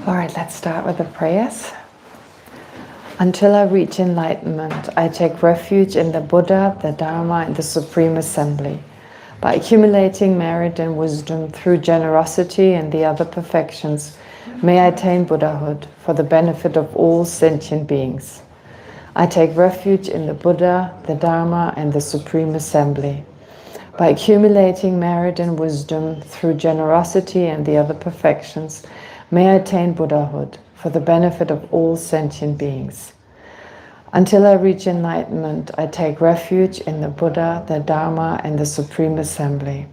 All right, let's start with the prayers. Until I reach enlightenment, I take refuge in the Buddha, the Dharma, and the Supreme Assembly. By accumulating merit and wisdom through generosity and the other perfections, may I attain Buddhahood for the benefit of all sentient beings. I take refuge in the Buddha, the Dharma, and the Supreme Assembly. By accumulating merit and wisdom through generosity and the other perfections, may I attain Buddhahood for the benefit of all sentient beings. Until I reach enlightenment, I take refuge in the Buddha, the Dharma, and the Supreme Assembly.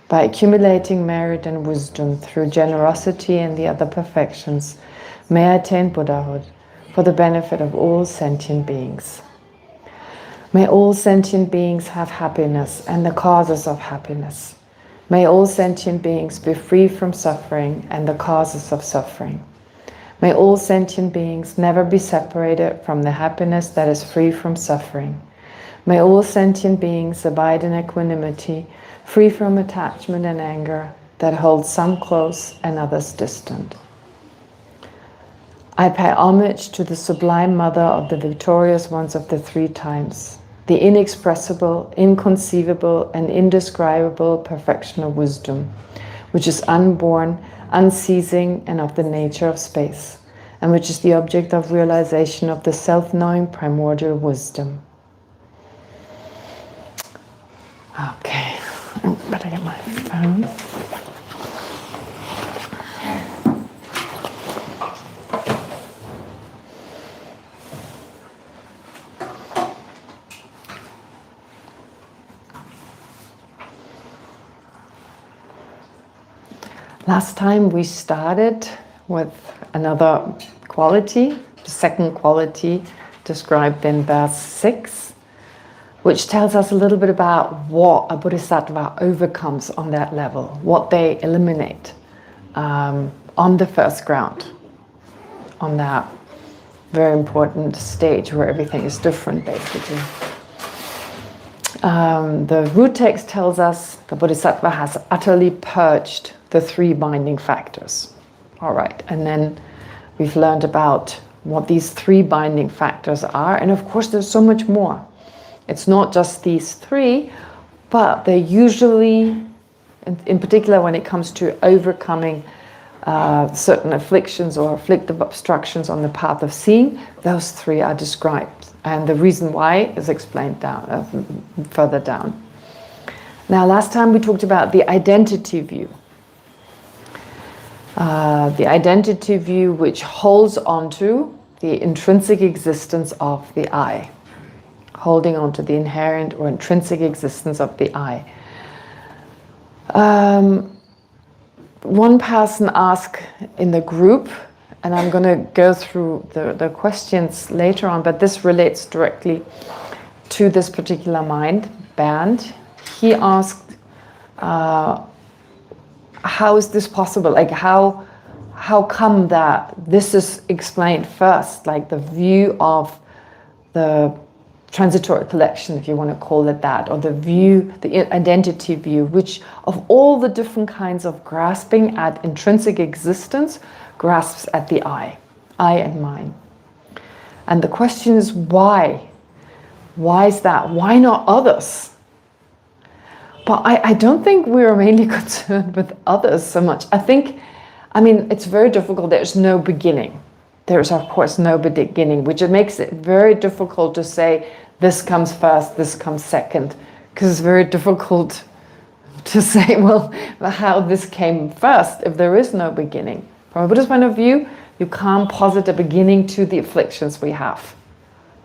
By accumulating merit and wisdom through generosity and the other perfections, may I attain Buddhahood for the benefit of all sentient beings. May all sentient beings have happiness and the causes of happiness. May all sentient beings be free from suffering and the causes of suffering. May all sentient beings never be separated from the happiness that is free from suffering. May all sentient beings abide in equanimity, free from attachment and anger, that holds some close and others distant. I pay homage to the Sublime Mother of the victorious ones of the three times, the inexpressible, inconceivable, and indescribable perfection of wisdom, which is unborn, unceasing, and of the nature of space, and which is the object of realization of the self-knowing primordial wisdom. Okay, I better get my phone. Last time we started with another quality, the second quality described in verse 6, which tells us a little bit about what a bodhisattva overcomes on that level, what they eliminate on the first ground, on that very important stage where everything is different, basically. The root text tells us the bodhisattva has utterly purged the three binding factors. All right, and then we've learned about what these three binding factors are, and of course there's so much more. It's not just these three, but they're usually, in particular when it comes to overcoming certain afflictions or afflictive obstructions on the path of seeing, those three are described. And the reason why is explained down, further down. Now, last time we talked about the identity view. The identity view which holds onto the intrinsic existence of the I. Holding onto the inherent or intrinsic existence of the I. One person asked in the group, and I'm going to go through the questions later on, but this relates directly to this particular mind, Bernd. He asked, how is this possible? Like how come that this is explained first, like the view of the transitory collection, if you want to call it that, or the view, the identity view, which of all the different kinds of grasping at intrinsic existence, grasps at the I and mine. And the question is why? Why is that? Why not others? But I don't think we're mainly concerned with others so much. I mean, it's very difficult. There's no beginning. There's, of course, no beginning, which it makes it very difficult to say this comes first, this comes second, because it's very difficult to say, well, how this came first if there is no beginning. From a Buddhist point of view, you can't posit a beginning to the afflictions we have.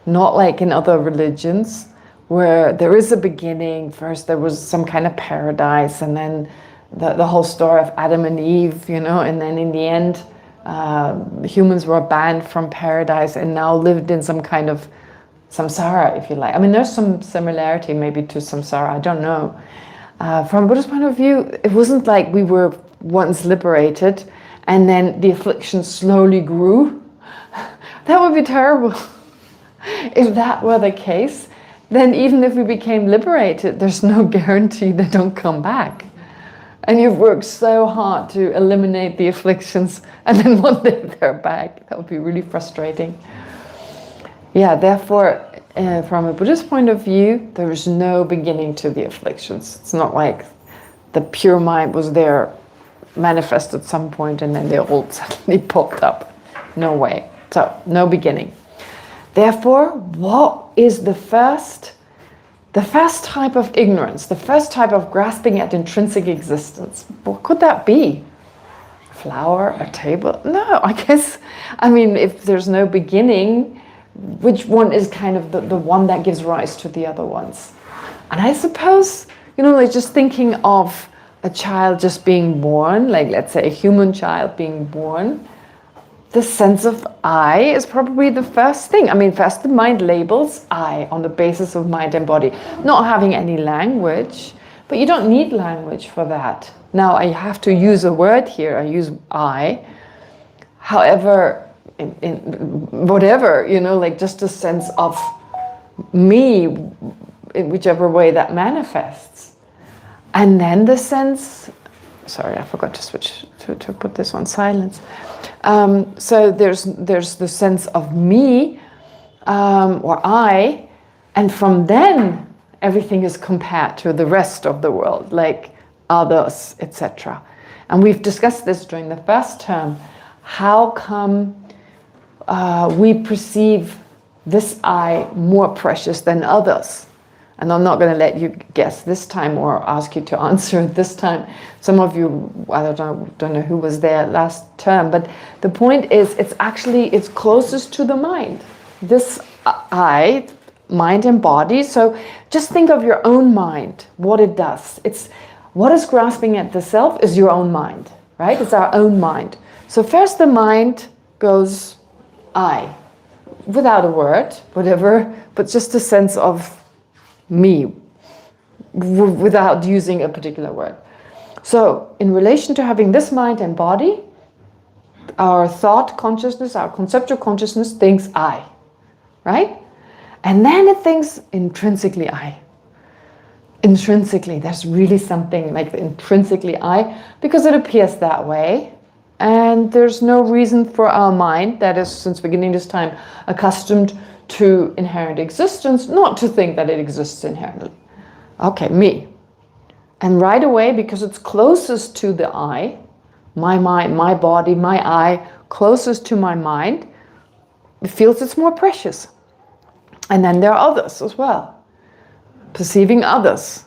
Not like in other religions, where there is a beginning. First there was some kind of paradise, and then the whole story of Adam and Eve, and then in the end, humans were banned from paradise and now lived in some kind of samsara, if you like. I mean, there's some similarity maybe to samsara, I don't know. From a Buddhist point of view, it wasn't like we were once liberated and then the affliction slowly grew. That would be terrible. If that were the case, then even if we became liberated, there's no guarantee they don't come back. and you've worked so hard to eliminate the afflictions, and then one day they're back. That would be really frustrating. Yeah, therefore, from a Buddhist point of view, there is no beginning to the afflictions. It's not like the pure mind was there, manifest at some point, and then they all suddenly popped up. No way. So, no beginning. Therefore, what is the first type of ignorance, the first type of grasping at intrinsic existence? What could that be? A flower, a table? No, I mean, if there's no beginning, which one is kind of the one that gives rise to the other ones? And I suppose, like just thinking of a child just being born, like let's say a human child being born, the sense of I is probably the first thing. I mean, first the mind labels I on the basis of mind and body, not having any language, but you don't need language for that. Now I have to use a word here, I use I. However, in whatever, like just a sense of me, in whichever way that manifests. And then the sense, sorry, I forgot to switch to put this on silence. So there's the sense of me, or I, and from then everything is compared to the rest of the world, like others, etc. And we've discussed this during the first term. How come we perceive this I more precious than others? And I'm not going to let you guess this time or ask you to answer it this time. Some of you, I don't know who was there last term, but the point is it's closest to the mind. This I, mind and body. So just think of your own mind, what it does. What is grasping at the self is your own mind, right? It's our own mind. So first the mind goes I, without a word, whatever, but just a sense of me, without using a particular word. So in relation to having this mind and body, our thought consciousness, our conceptual consciousness thinks I, right? And then it thinks intrinsically I. Intrinsically, there's really something like the intrinsically I, because it appears that way. And there's no reason for our mind, that is since beginning this time accustomed to inherent existence, not to think that it exists inherently. Okay, me. And right away, because it's closest to the I, my mind, my body, my I, closest to my mind, it feels it's more precious. And then there are others as well, perceiving others.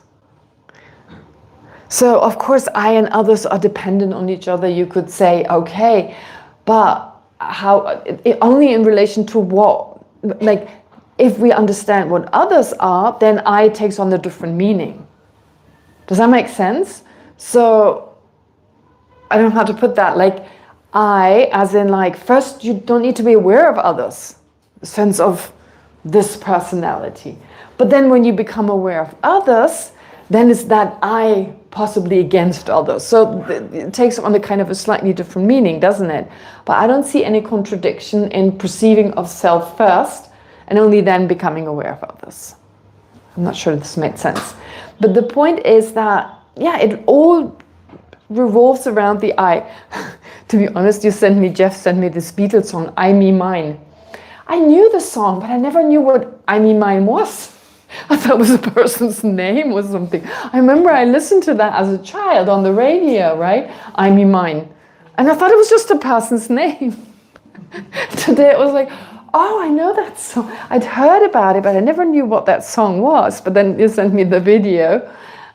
So of course I and others are dependent on each other. You could say, okay, but how, only in relation to what? Like, if we understand what others are, then I takes on a different meaning. Does that make sense? So, I don't know how to put that. Like, I, as in like, first you don't need to be aware of others. The sense of this personality. But then when you become aware of others, then it's that I possibly against others. So it takes on a kind of a slightly different meaning, doesn't it? But I don't see any contradiction in perceiving of self first and only then becoming aware of others. I'm not sure this made sense. But the point is that, yeah, it all revolves around the I. To be honest, Jeff sent me this Beatles song, I, Me, Mine. I knew the song, but I never knew what I, Me, Mine was. I thought it was a person's name or something. I remember I listened to that as a child on the radio, right? I, Me, Mine. And I thought it was just a person's name. Today it was like, oh, I know that song. I'd heard about it, but I never knew what that song was. But then you sent me the video.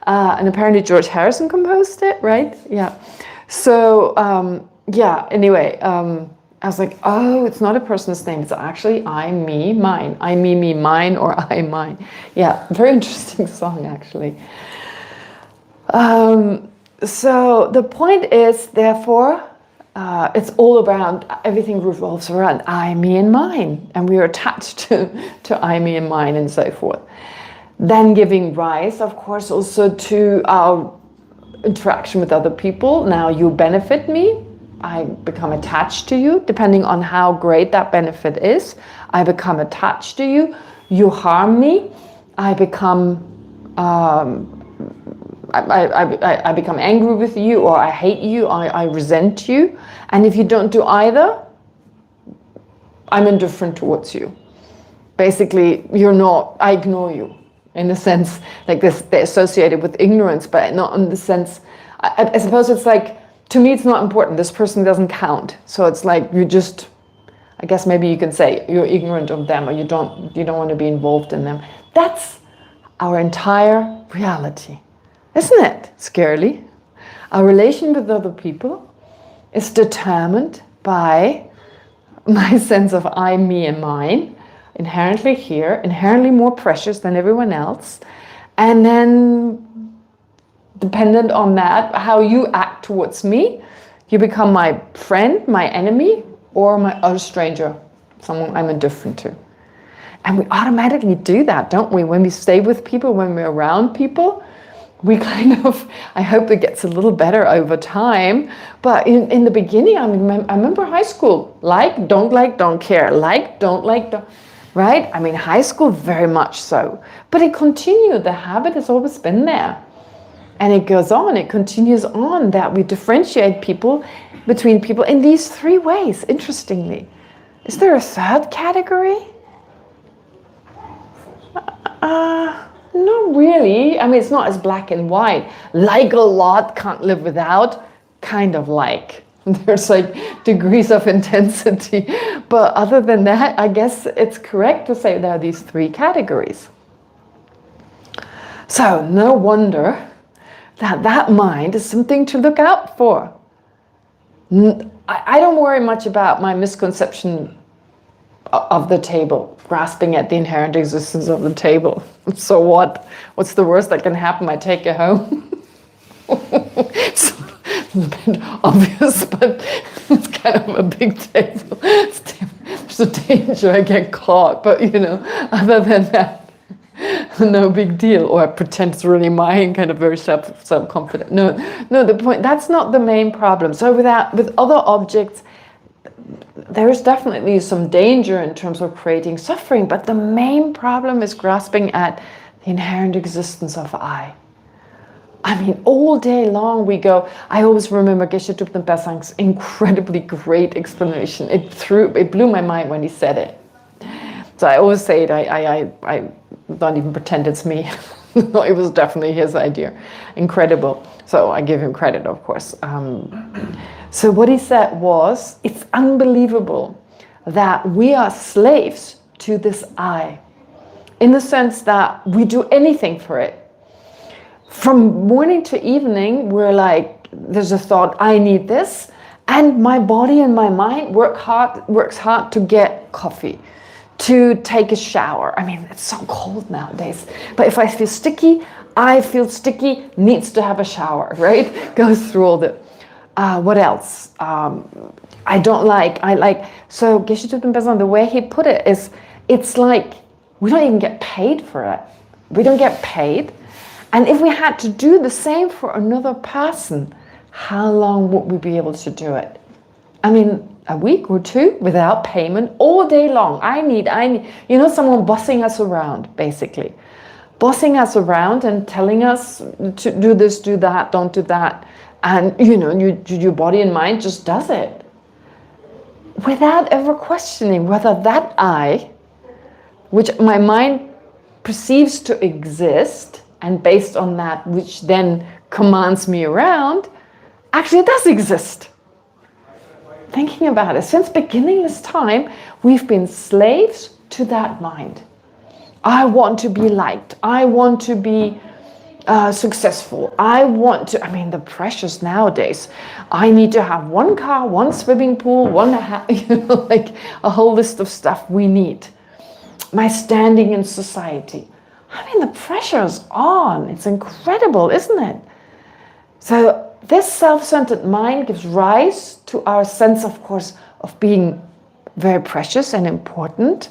And apparently George Harrison composed it, right? Yeah. So, yeah, anyway, I was like, oh, it's not a person's name. It's actually I, me, mine. I, me, mine, or I, mine. Yeah, very interesting song, actually. So the point is, therefore, it's all around, everything revolves around I, me, and mine. And we are attached to I, me, and mine, and so forth. Then giving rise, of course, also to our interaction with other people. Now you benefit me. I become attached to you, depending on how great that benefit is. I become attached to you. You harm me. I become I become angry with you, or I hate you, I resent you. And if you don't do either, I'm indifferent towards you. Basically, I ignore you. In the sense, like this, they're associated with ignorance, but not in the sense, I suppose it's like, to me it's not important, this person doesn't count. So it's like, you just, I guess maybe you can say you're ignorant of them, or you don't want to be involved in them. That's our entire reality, isn't it? Scarily. Our relation with other people is determined by my sense of I, me, and mine, inherently here, inherently more precious than everyone else, and then dependent on that, how you act towards me, you become my friend, my enemy, or my utter stranger, someone I'm indifferent to. And we automatically do that, don't we? When we stay with people, when we're around people, we kind of, I hope it gets a little better over time, but in the beginning, I remember high school, don't care, don't, right? I mean, high school, very much so. But it continued, the habit has always been there. And it goes on, it continues on, that we differentiate between people in these three ways, interestingly. Is there a third category? Not really. I mean, it's not as black and white. Like a lot, can't live without, kind of like. There's like degrees of intensity. But other than that, I guess it's correct to say there are these three categories. So no wonder that mind is something to look out for. I don't worry much about my misconception of the table, grasping at the inherent existence of the table. So what? What's the worst that can happen? I take it home. It's a bit obvious, but it's kind of a big table. There's a danger I get caught, but other than that, no big deal. Or I pretend it's really mine, kind of very self-confident. No, the point, that's not the main problem. So with other objects, there is definitely some danger in terms of creating suffering, but the main problem is grasping at the inherent existence of I. I mean, all day long we go, I always remember Geshe Kelsang's incredibly great explanation. It blew my mind when he said it. So I always say it, I don't even pretend it's me. No, it was definitely his idea. Incredible. So I give him credit, of course. So what he said was, it's unbelievable that we are slaves to this I, in the sense that we do anything for it. From morning to evening, we're like, there's a thought, I need this, and my body and my mind works hard to get coffee, to take a shower. I mean, it's so cold nowadays, but if I feel sticky, needs to have a shower, right? Goes through all the, what else? I like, so Geshe Kelsang, the way he put it is, it's like, we don't even get paid for it. We don't get paid. And if we had to do the same for another person, how long would we be able to do it? I mean, a week or two without payment, all day long. I need, someone bossing us around, basically. Bossing us around and telling us to do this, do that, don't do that. And, your body and mind just does it. Without ever questioning whether that I, which my mind perceives to exist, and based on that, which then commands me around, actually does exist. Thinking about it, since beginningless time, we've been slaves to that mind. I want to be liked. I want to be successful. The pressures nowadays. I need to have one car, one swimming pool, like a whole list of stuff we need. My standing in society. The pressure's on. It's incredible, isn't it? So this self-centered mind gives rise to our sense, of course, of being very precious and important,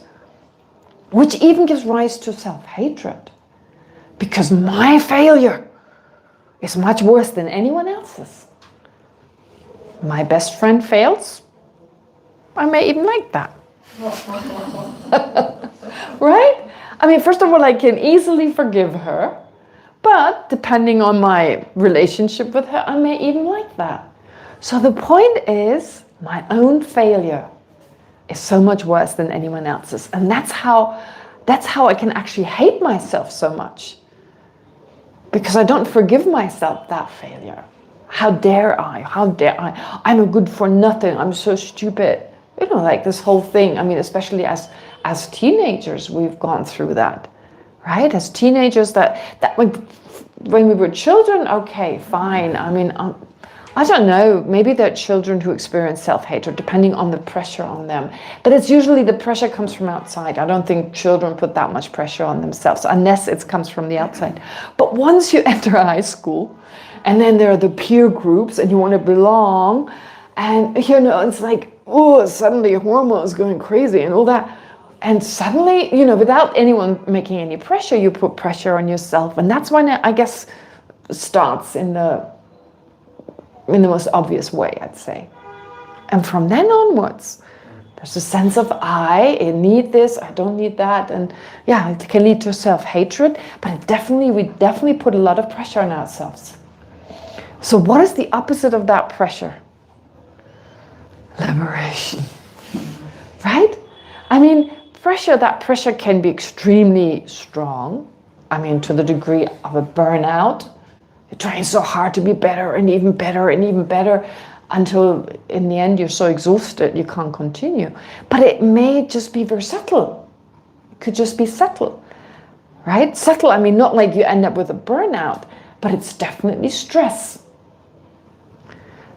which even gives rise to self-hatred. Because my failure is much worse than anyone else's. My best friend fails, I may even like that. Right? First of all, I can easily forgive her, But depending on my relationship with her, I may even like that. So the point is, my own failure is so much worse than anyone else's. And that's how I can actually hate myself so much. Because I don't forgive myself that failure. How dare I? How dare I? I'm a good for nothing. I'm so stupid. You know, like this whole thing. I mean, especially as teenagers, we've gone through that. Right? As teenagers, that when we were children, okay, fine. I mean, I don't know, maybe there are children who experience self-hatred depending on the pressure on them. But it's usually the pressure comes from outside. I don't think children put that much pressure on themselves unless it comes from the outside. But once you enter high school, and then there are the peer groups and you want to belong, and you know, it's like, oh, suddenly hormones going crazy and all that. And suddenly, you know, without anyone making any pressure, you put pressure on yourself. And that's when it, I guess, starts in the most obvious way, I'd say. And from then onwards, there's a sense of I need this, I don't need that. And yeah, it can lead to self-hatred, but we definitely put a lot of pressure on ourselves. So what is the opposite of that pressure? Liberation, right? I mean, that pressure can be extremely strong. I mean, to the degree of a burnout. You're trying so hard to be better and even better and even better until in the end you're so exhausted you can't continue. But it may just be very subtle. It could just be subtle, right? Subtle, I mean, not like you end up with a burnout, but it's definitely stress.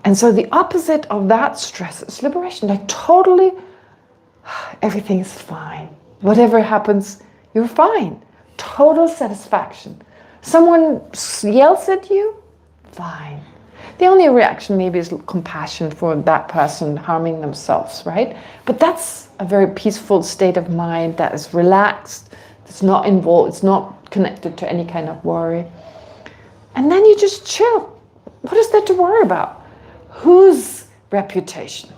And so the opposite of that stress is liberation. Like totally, everything is fine. Whatever happens, you're fine. Total satisfaction. Someone yells at you, fine. The only reaction maybe is compassion for that person harming themselves, right? But that's a very peaceful state of mind that is relaxed, it's not involved, it's not connected to any kind of worry. And then you just chill. What is there to worry about? Whose reputation?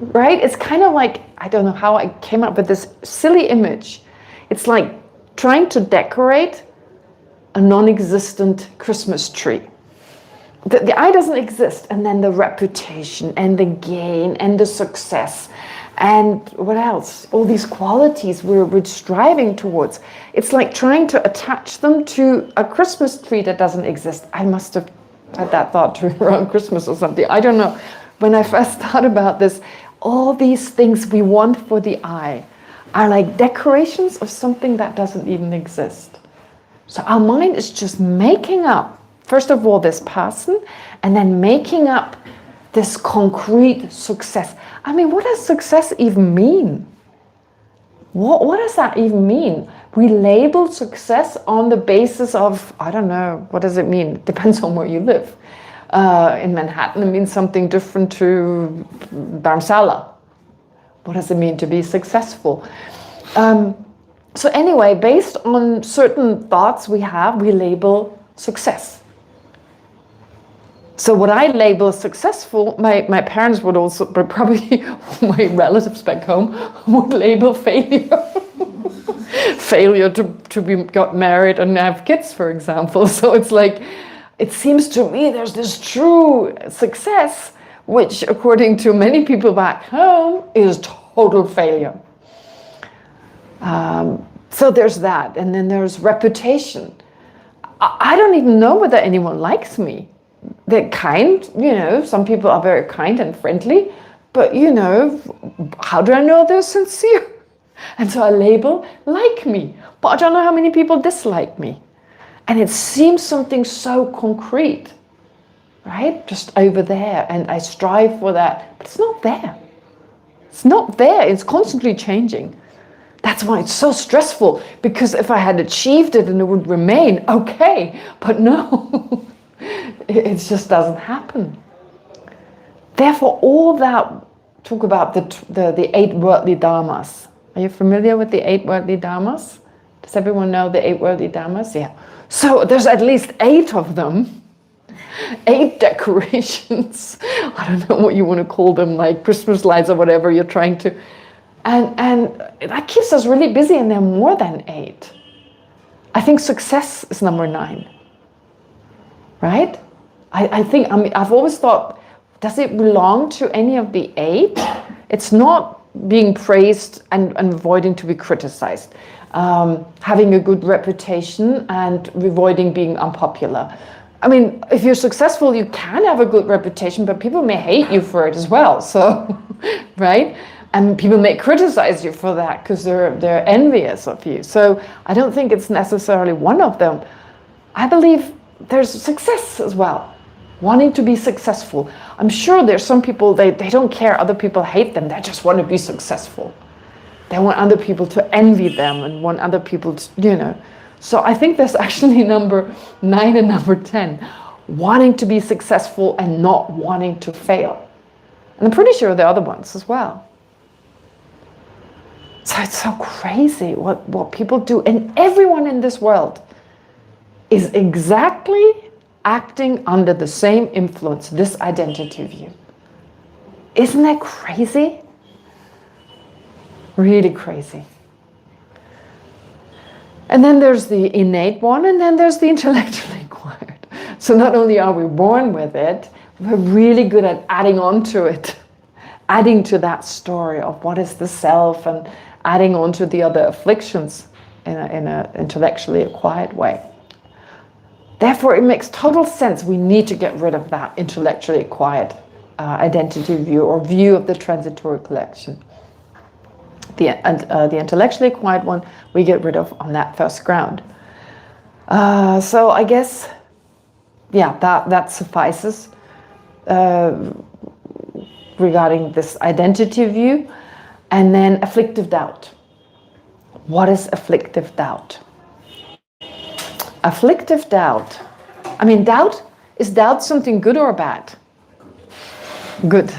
Right? It's kind of like, I don't know how I came up with this silly image. It's like trying to decorate a non-existent Christmas tree. The I doesn't exist, and then the reputation and the gain and the success and what else? All these qualities we're striving towards. It's like trying to attach them to a Christmas tree that doesn't exist. I must have had that thought around Christmas or something. I don't know. When I first thought about this, all these things we want for the I are like decorations of something that doesn't even exist. So our mind is just making up, first of all, this person, and then making up this concrete success. I mean, what does success even mean? What does that even mean? We label success on the basis of, I don't know, what does it mean? It depends on where you live. In Manhattan, it means something different to Dharamsala. What does it mean to be successful? So anyway, based on certain thoughts we have, we label success. So what I label successful, my parents would also, but probably my relatives back home, would label failure. Failure to be got married and have kids, for example. So it's like, it seems to me there's this true success, which according to many people back home is total failure. So there's that, and then there's reputation. I don't even know whether anyone likes me. They're kind, you know, some people are very kind and friendly, but you know, how do I know they're sincere? And so I label like me, but I don't know how many people dislike me. And it seems something so concrete, right? Just over there, and I strive for that, but it's not there. It's not there, it's constantly changing. That's why it's so stressful, because if I had achieved it and it would remain, okay, but no, it just doesn't happen. Therefore, all that, talk about the 8 worldly dharmas. Are you familiar with the 8 worldly dharmas? Does everyone know the 8 worldly dharmas? Yeah. So there's at least 8 of them. 8 decorations. I don't know what you want to call them, like Christmas lights or whatever you're trying to. And that keeps us really busy, and there are more than 8. I think success is number 9, right? I think, I mean, I've always thought, does it belong to any of the 8? It's not being praised and avoiding to be criticized. Having a good reputation and avoiding being unpopular. I mean, if you're successful, you can have a good reputation, but people may hate you for it as well. So, right? And people may criticize you for that because they're envious of you. So I don't think it's necessarily one of them. I believe there's success as well. Wanting to be successful. I'm sure there's some people, they don't care other people hate them. They just want to be successful. They want other people to envy them and want other people to, you know. So I think there's actually number 9 and number 10. Wanting to be successful and not wanting to fail. And I'm pretty sure there are other ones as well. So it's so crazy what people do. And everyone in this world is exactly acting under the same influence, this identity view. Isn't that crazy? Really crazy. And then there's the innate one, and then there's the intellectually acquired. So not only are we born with it, we're really good at adding on to it, adding to that story of what is the self, and adding on to the other afflictions in an intellectually acquired way. Therefore, it makes total sense. We need to get rid of that intellectually acquired identity view or view of the transitory collection. The intellectually acquired one we get rid of on that first ground. So I guess, yeah, that suffices regarding this identity view. And then afflictive doubt. What is afflictive doubt? Afflictive doubt. I mean, is doubt something good or bad? Good.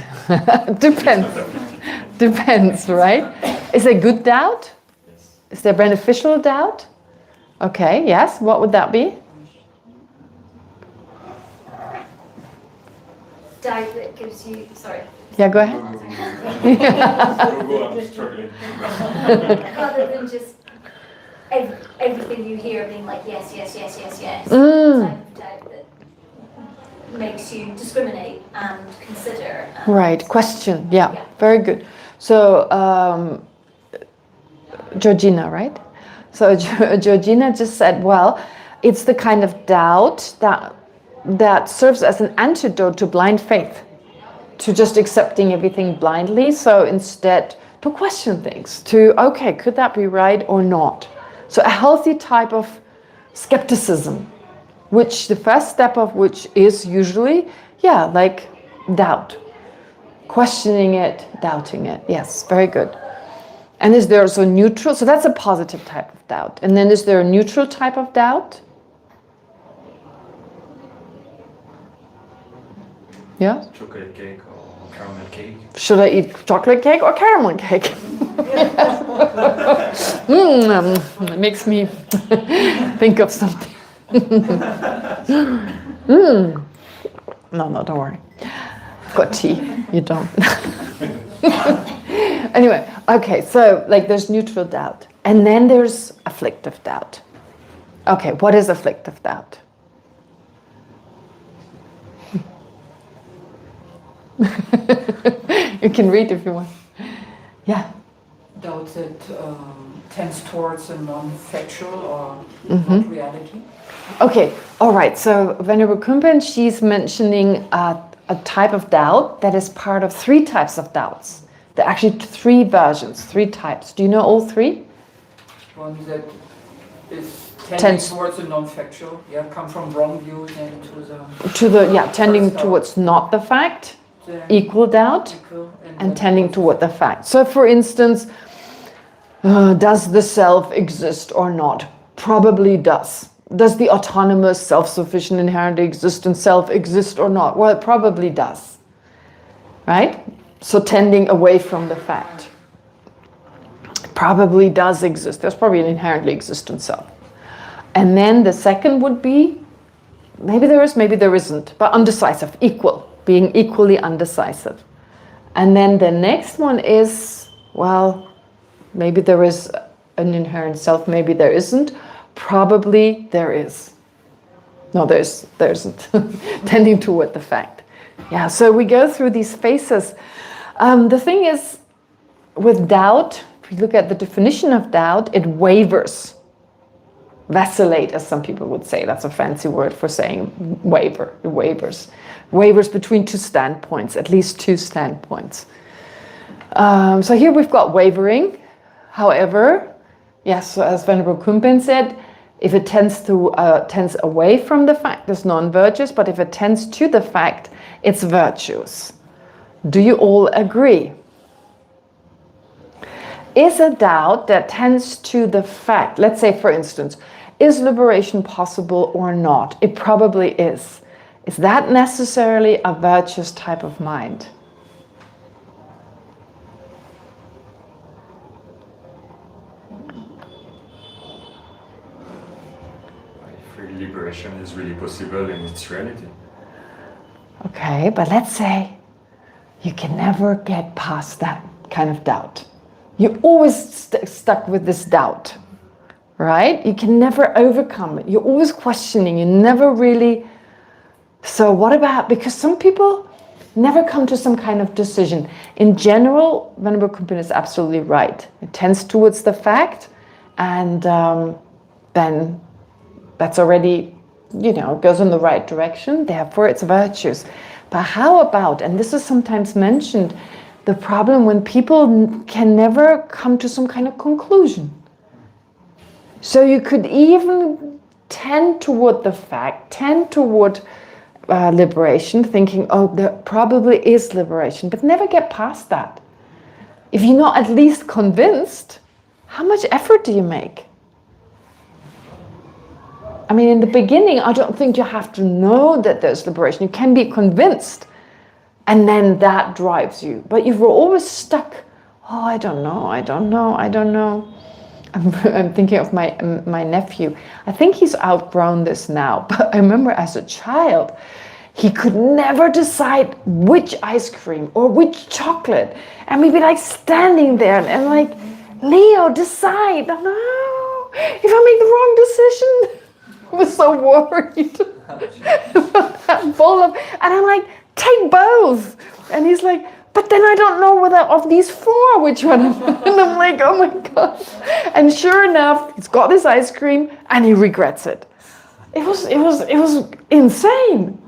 Depends. Depends, right? Is it good doubt? Is there beneficial doubt? Okay, yes. What would that be? Doubt that gives you, sorry. Yeah, go ahead. Rather than just everything you hear being like yes, yes, yes, yes, yes. Type of doubt that makes you discriminate and consider. And Right, question. Yeah, very good. So, Georgina, right? So Georgina just said, well, it's the kind of doubt that serves as an antidote to blind faith, to just accepting everything blindly. So instead, to question things, okay, could that be right or not? So a healthy type of skepticism, which the first step of which is usually, like doubt. Questioning it, doubting it. Yes, very good. And is there also neutral? So that's a positive type of doubt. And then is there a neutral type of doubt? Yeah? Chocolate cake or caramel cake. Should I eat chocolate cake or caramel cake? It makes me think of something. No, don't worry. I've got tea. You don't. Anyway, okay, so like there's neutral doubt. And then there's afflictive doubt. Okay, what is afflictive doubt? You can read if you want. Yeah. Doubt that tends towards a non-factual or not reality. Okay, all right. So Venerable Kumpen, she's mentioning a type of doubt that is part of 3 types of doubts. There are actually 3 versions, 3 types. Do you know all 3? One that is tending towards a non-factual, come from wrong views and to the tending towards not the fact, equal doubt, and tending toward the fact. So for instance, does the self exist or not? Probably does. Does the autonomous, self-sufficient, inherently existent self exist or not? Well, it probably does. Right? So tending away from the fact. It probably does exist. There's probably an inherently existent self. And then the second would be, maybe there is, maybe there isn't, but undecisive, equal, being equally undecisive. And then the next one is, well, maybe there is an inherent self, maybe there isn't, Probably there is. No, there isn't. Tending toward the fact. Yeah, so we go through these phases. The thing is, with doubt, if you look at the definition of doubt, it wavers. Vacillate, as some people would say. That's a fancy word for saying waver. It wavers. Wavers between two standpoints, at least two standpoints. So here we've got wavering. However, yes, so as Venerable Kunpen said, if it tends away from the fact, it's non-virtuous, but if it tends to the fact, it's virtuous. Do you all agree? Is a doubt that tends to the fact, let's say for instance, is liberation possible or not? It probably is. Is that necessarily a virtuous type of mind? If liberation is really possible in its reality. Okay, but let's say you can never get past that kind of doubt. You're always stuck with this doubt, right? You can never overcome it. You're always questioning. You never really... So what about... Because some people never come to some kind of decision. In general, Venerable Kunpen is absolutely right. It tends towards the fact, and then that's already, goes in the right direction. Therefore, it's virtuous. But how about, and this is sometimes mentioned, the problem when people can never come to some kind of conclusion. So you could even tend toward the fact, tend toward liberation, thinking, oh, there probably is liberation, but never get past that. If you're not at least convinced, how much effort do you make? I mean, in the beginning, I don't think you have to know that there's liberation. You can be convinced. And then that drives you. But if we're always stuck, oh, I don't know. I'm thinking of my nephew. I think he's outgrown this now. But I remember as a child, he could never decide which ice cream or which chocolate. And we'd be like standing there and like, Leo, decide. No, if I make the wrong decision. I was so worried about that bowl of, and I'm like, take both. And he's like, but then I don't know whether of these four, which one. And I'm like, oh my God. And sure enough, he's got this ice cream and he regrets it. It was insane,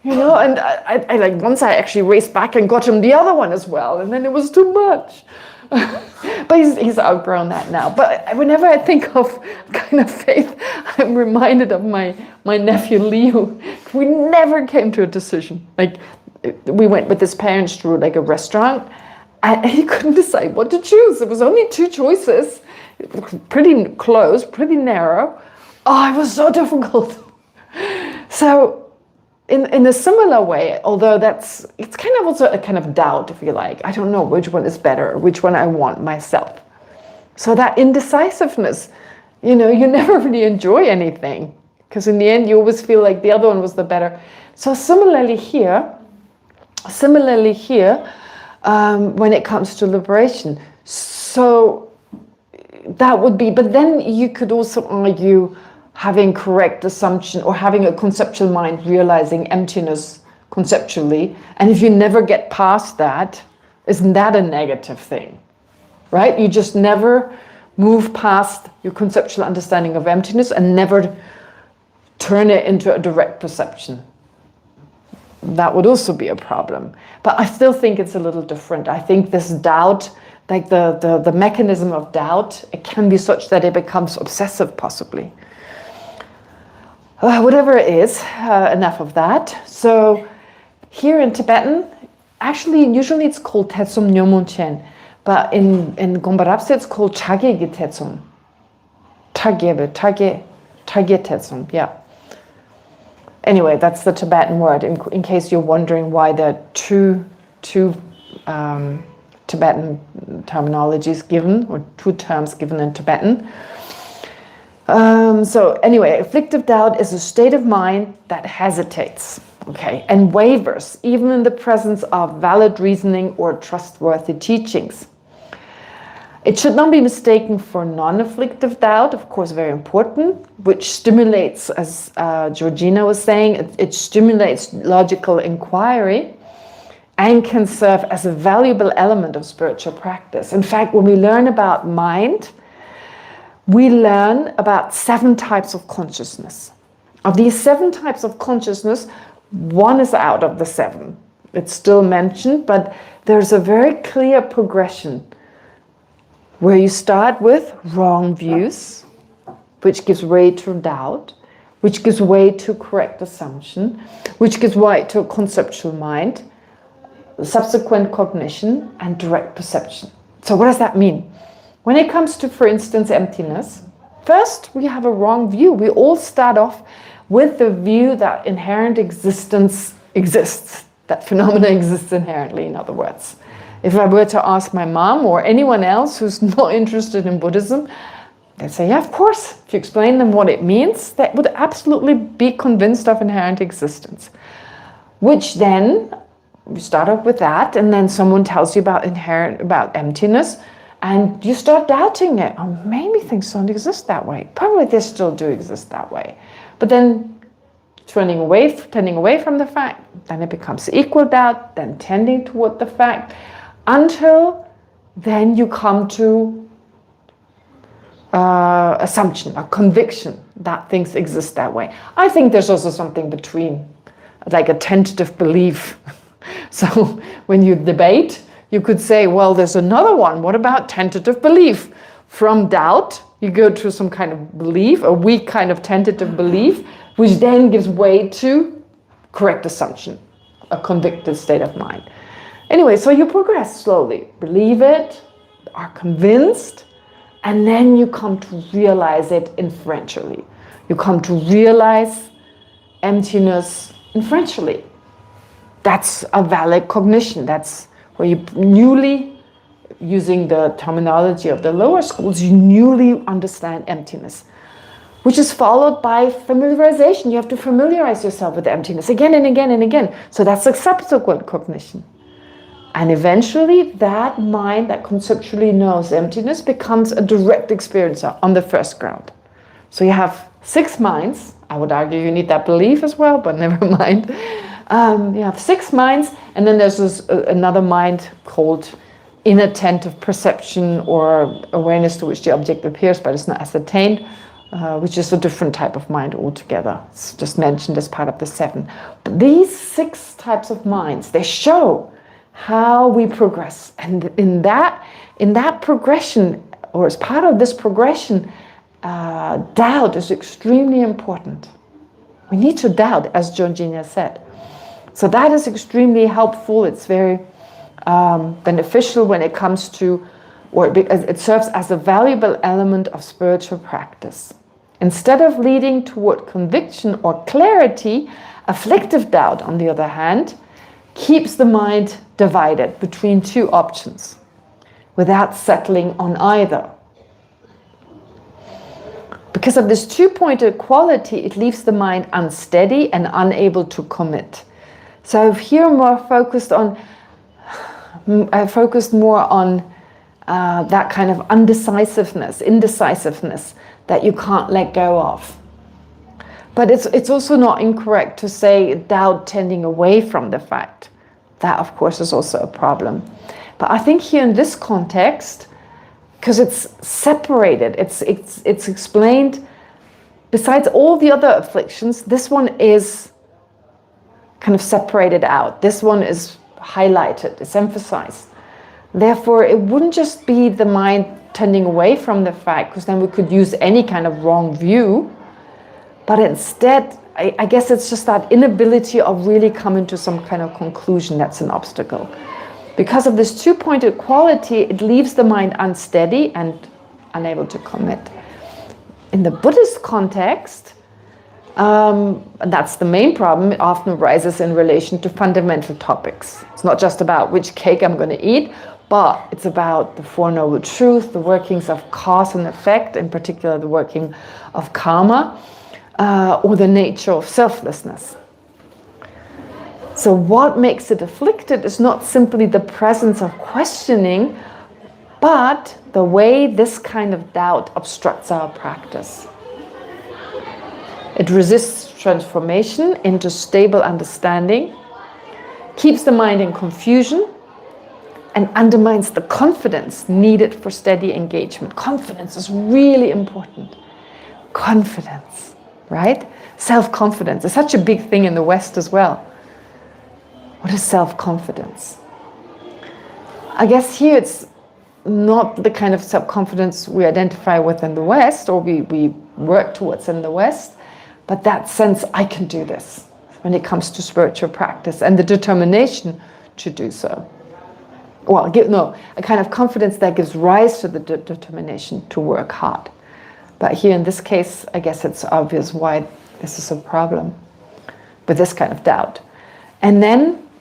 and I like once I actually raced back and got him the other one as well. And then it was too much. But he's outgrown that now. But whenever I think of kind of faith, I'm reminded of my nephew Leo. We never came to a decision. Like, we went with his parents to like a restaurant, and he couldn't decide what to choose. There was only two choices, pretty close, pretty narrow. Oh, it was so difficult. So in a similar way, although it's kind of also a kind of doubt, if you like. I don't know which one is better, or which one I want myself. So that indecisiveness, you never really enjoy anything, because in the end you always feel like the other one was the better. So similarly here, when it comes to liberation, so that would be, but then you could also argue having correct assumption or having a conceptual mind realizing emptiness conceptually, and if you never get past that, isn't that a negative thing, right? You just never move past your conceptual understanding of emptiness and never turn it into a direct perception. That would also be a problem. But I still think it's a little different. I think this doubt, like the mechanism of doubt, it can be such that it becomes obsessive possibly. Whatever it is, enough of that. So here in Tibetan, actually usually it's called Tetsum Nyomunchen, but in Gombarapse it's called Chagege Tetsum. Tage Tetsum, yeah. Anyway, that's the Tibetan word, in case you're wondering why there are two Tibetan terminologies given, or two terms given in Tibetan. So anyway, afflictive doubt is a state of mind that hesitates, okay, and wavers, even in the presence of valid reasoning or trustworthy teachings. It should not be mistaken for non-afflictive doubt, of course, very important, which stimulates, as Georgina was saying, it stimulates logical inquiry and can serve as a valuable element of spiritual practice. In fact, when we learn about mind, we learn about 7 types of consciousness. Of these 7 types of consciousness, 1 is out of the 7. It's still mentioned, but there's a very clear progression where you start with wrong views, which gives way to doubt, which gives way to correct assumption, which gives way to a conceptual mind, subsequent cognition, and direct perception. So what does that mean? When it comes to, for instance, emptiness, first we have a wrong view. We all start off with the view that inherent existence exists, that phenomena exists inherently, in other words. If I were to ask my mom or anyone else who's not interested in Buddhism, they'd say, yeah, of course. If you explain them what it means, they would absolutely be convinced of inherent existence. Which then, you start off with that, and then someone tells you about emptiness, and you start doubting it. Oh, maybe things don't exist that way. Probably they still do exist that way. But then tending away from the fact, then it becomes equal doubt, then tending toward the fact, until then you come to assumption, a conviction that things exist that way. I think there's also something between, like a tentative belief. So when you debate, you could say, well, there's another one. What about tentative belief? From doubt, you go to some kind of belief, a weak kind of tentative belief, which then gives way to correct assumption, a convicted state of mind. Anyway, so you progress slowly. Believe it, are convinced, and then you come to realize it inferentially. You come to realize emptiness inferentially. That's a valid cognition. That's where you newly, using the terminology of the lower schools, you newly understand emptiness, which is followed by familiarization. You have to familiarize yourself with emptiness again and again and again. So that's a subsequent cognition. And eventually that mind that conceptually knows emptiness becomes a direct experiencer on the first ground. So you have 6 minds. I would argue you need that belief as well, but never mind. You have 6 minds, and then there's another mind called inattentive perception, or awareness to which the object appears but is not ascertained, which is a different type of mind altogether. It's just mentioned as part of the 7. But these 6 types of minds, they show how we progress. And in that progression, or as part of this progression, doubt is extremely important. We need to doubt, as Georgina said. So that is extremely helpful. It's very beneficial when it comes to, or it serves as a valuable element of spiritual practice. Instead of leading toward conviction or clarity, afflictive doubt, on the other hand, keeps the mind divided between 2 options without settling on either. Because of this 2-pointed quality, it leaves the mind unsteady and unable to commit. So here I focused more on that kind of indecisiveness that you can't let go of. But it's also not incorrect to say doubt tending away from the fact. That, of course, is also a problem. But I think here in this context, because it's separated, it's explained, besides all the other afflictions, this one is kind of separated out. This one is highlighted, it's emphasized. Therefore, it wouldn't just be the mind tending away from the fact, because then we could use any kind of wrong view. But instead, I guess it's just that inability of really coming to some kind of conclusion that's an obstacle. Because of this 2-pointed quality, it leaves the mind unsteady and unable to commit. In the Buddhist context, and that's the main problem, it often arises in relation to fundamental topics. It's not just about which cake I'm going to eat, but it's about the Four Noble Truths, the workings of cause and effect, in particular the working of karma, or the nature of selflessness. So what makes it afflicted is not simply the presence of questioning, But the way this kind of doubt obstructs our practice, it resists transformation into stable understanding, keeps the mind in confusion, and undermines the confidence needed for steady engagement. Confidence is really important. Confidence, right? Self-confidence is such a big thing in the West as well. What is self-confidence? I guess here it's not the kind of self-confidence we identify with in the West, or we work towards in the West, but that sense, I can do this, when it comes to spiritual practice, and the determination to do so. Well, a kind of confidence that gives rise to the determination to work hard. But here in this case, I guess it's obvious why this is a problem with this kind of doubt. And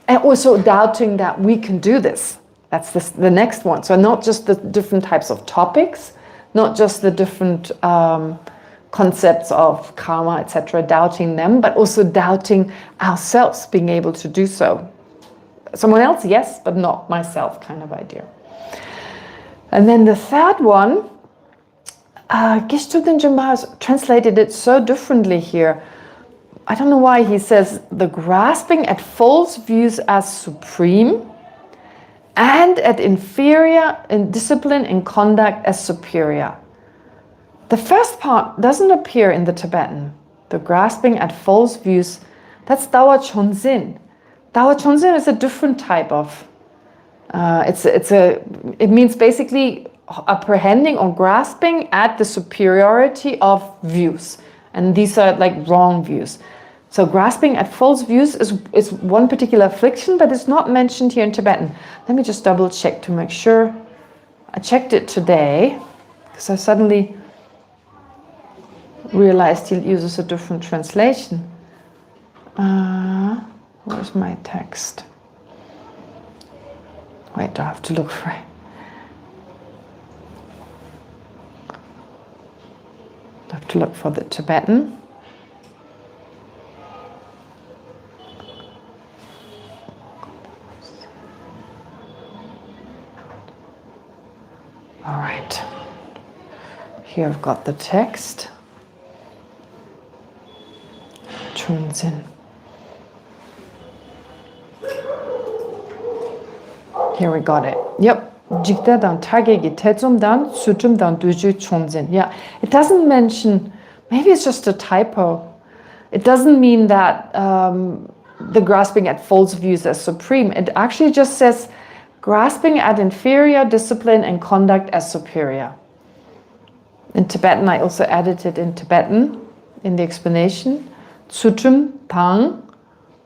also doubting that we can do this. That's the next one. So not just the different types of topics, not just the different concepts of karma, etc., doubting them, but also doubting ourselves being able to do so. Someone else, yes, but not myself kind of idea. And then the third one, Geshe Kelsang has translated it so differently here. I don't know why he says the grasping at false views as supreme and at inferior in discipline and conduct as superior. The first part doesn't appear in the Tibetan. The grasping at false views, that's Dawa Chonzin. Dawa Chonzin is a different type of, it means basically apprehending or grasping at the superiority of views. And these are like wrong views. So grasping at false views is one particular affliction, but it's not mentioned here in Tibetan. Let me just double check to make sure. I checked it today, because I suddenly realized he uses a different translation. Where's my text? Wait, I have to look for it. I have to look for the Tibetan. All right. Here I've got the text. Chunzin. Here we got it. Yep. Jikdadan tagegi tetsumdan sutumdan duju chonzin. Yeah. It doesn't mention, maybe it's just a typo. It doesn't mean that the grasping at false views as supreme. It actually just says grasping at inferior discipline and conduct as superior. In Tibetan, I also added it in Tibetan in the explanation. Sutum tang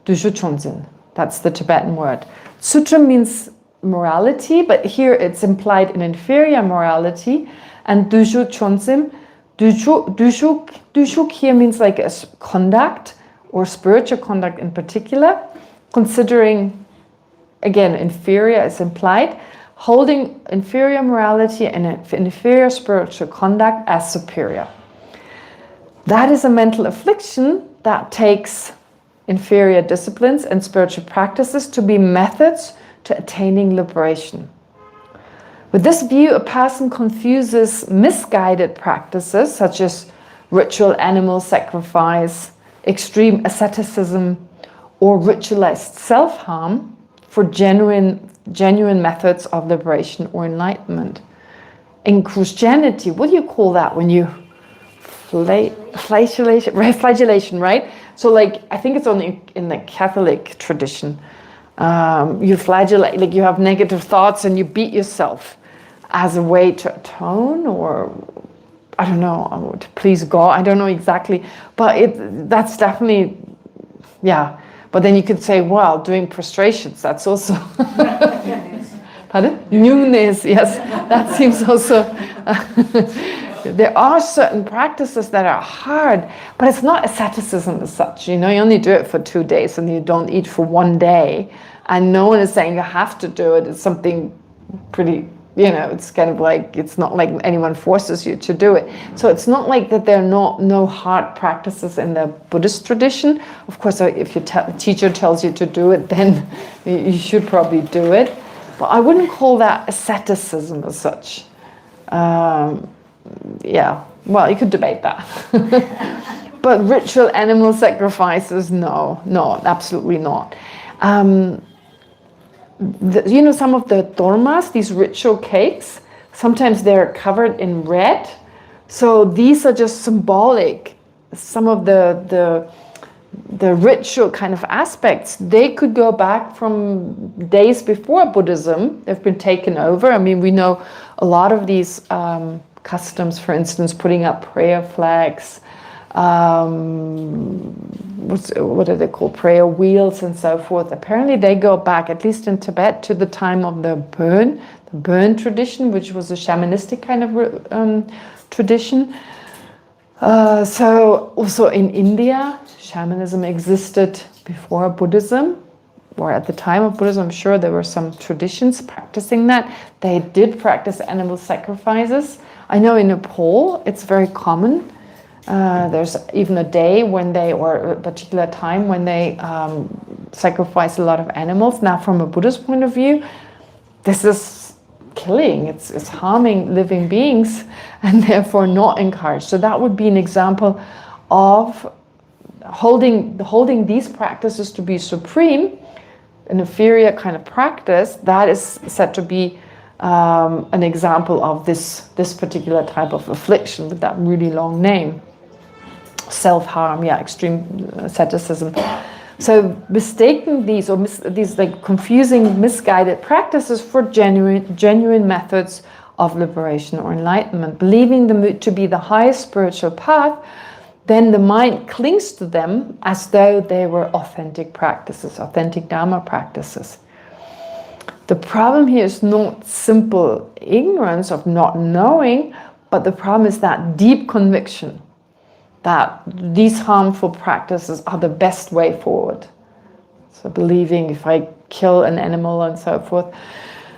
duju chonzin. That's the Tibetan word. Sutum means morality, but here it's implied an inferior morality. And duju chonzin, dushuk here means like a conduct or spiritual conduct in particular, considering, again, inferior is implied, holding inferior morality and inferior spiritual conduct as superior. That is a mental affliction that takes inferior disciplines and spiritual practices to be methods to attaining liberation. With this view, a person confuses misguided practices such as ritual animal sacrifice, extreme asceticism, or ritualized self-harm for genuine methods of liberation or enlightenment. In Christianity, what do you call that when you flagellation, right? So like, I think it's only in the Catholic tradition. You flagellate, like you have negative thoughts and you beat yourself as a way to atone, or I don't know, to please God. I don't know exactly, but that's definitely, yeah. But then you could say, well, doing prostrations, that's also, pardon? Newness, yes, that seems also, there are certain practices that are hard, but it's not asceticism as such, you know, you only do it for 2 days and you don't eat for 1 day, and no one is saying you have to do it. It's something pretty, you know, it's kind of like, it's not like anyone forces you to do it. So it's not like that there are no hard practices in the Buddhist tradition. Of course, if your teacher tells you to do it, then you should probably do it. but I wouldn't call that asceticism as such. Yeah, well, you could debate that. But ritual animal sacrifices, no, absolutely not. You know, some of the dormas, these ritual cakes, sometimes they're covered in red. So these are just symbolic. Some of the ritual kind of aspects, they could go back from days before Buddhism. They've been taken over. I mean, we know a lot of these customs, for instance, putting up prayer flags, what are they called, prayer wheels and so forth. Apparently they go back, at least in Tibet, to the time of the burn tradition, which was a shamanistic kind of tradition. So also in India, shamanism existed before Buddhism, or at the time of Buddhism. I'm sure there were some traditions practicing that. They did practice animal sacrifices. I know in Nepal it's very common. There's even a day when they, or a particular time when they sacrifice a lot of animals. Now, from a Buddhist point of view, this is killing, it's harming living beings, and therefore not encouraged. So that would be an example of holding these practices to be supreme, an inferior kind of practice. That is said to be an example of this particular type of affliction with that really long name. Self-harm, yeah, extreme asceticism. So mistaking these, or these like confusing, misguided practices for genuine methods of liberation or enlightenment, believing them to be the highest spiritual path, then the mind clings to them as though they were authentic practices, authentic Dharma practices. The problem here is not simple ignorance of not knowing, but the problem is that deep conviction that these harmful practices are the best way forward. So believing if I kill an animal and so forth,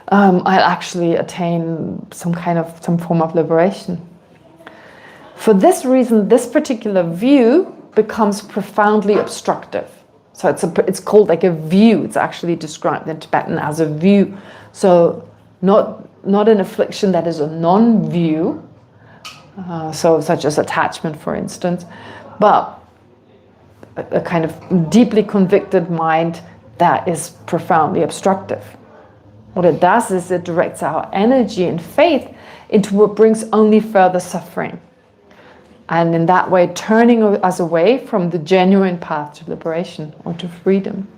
I'll actually attain some form of liberation. For this reason, this particular view becomes profoundly obstructive. So it's called like a view. It's actually described in Tibetan as a view. So not an affliction that is a non-view, so such as attachment, for instance, but a kind of deeply convicted mind that is profoundly obstructive. What it does is it directs our energy and faith into what brings only further suffering, and in that way turning us away from the genuine path to liberation or to freedom.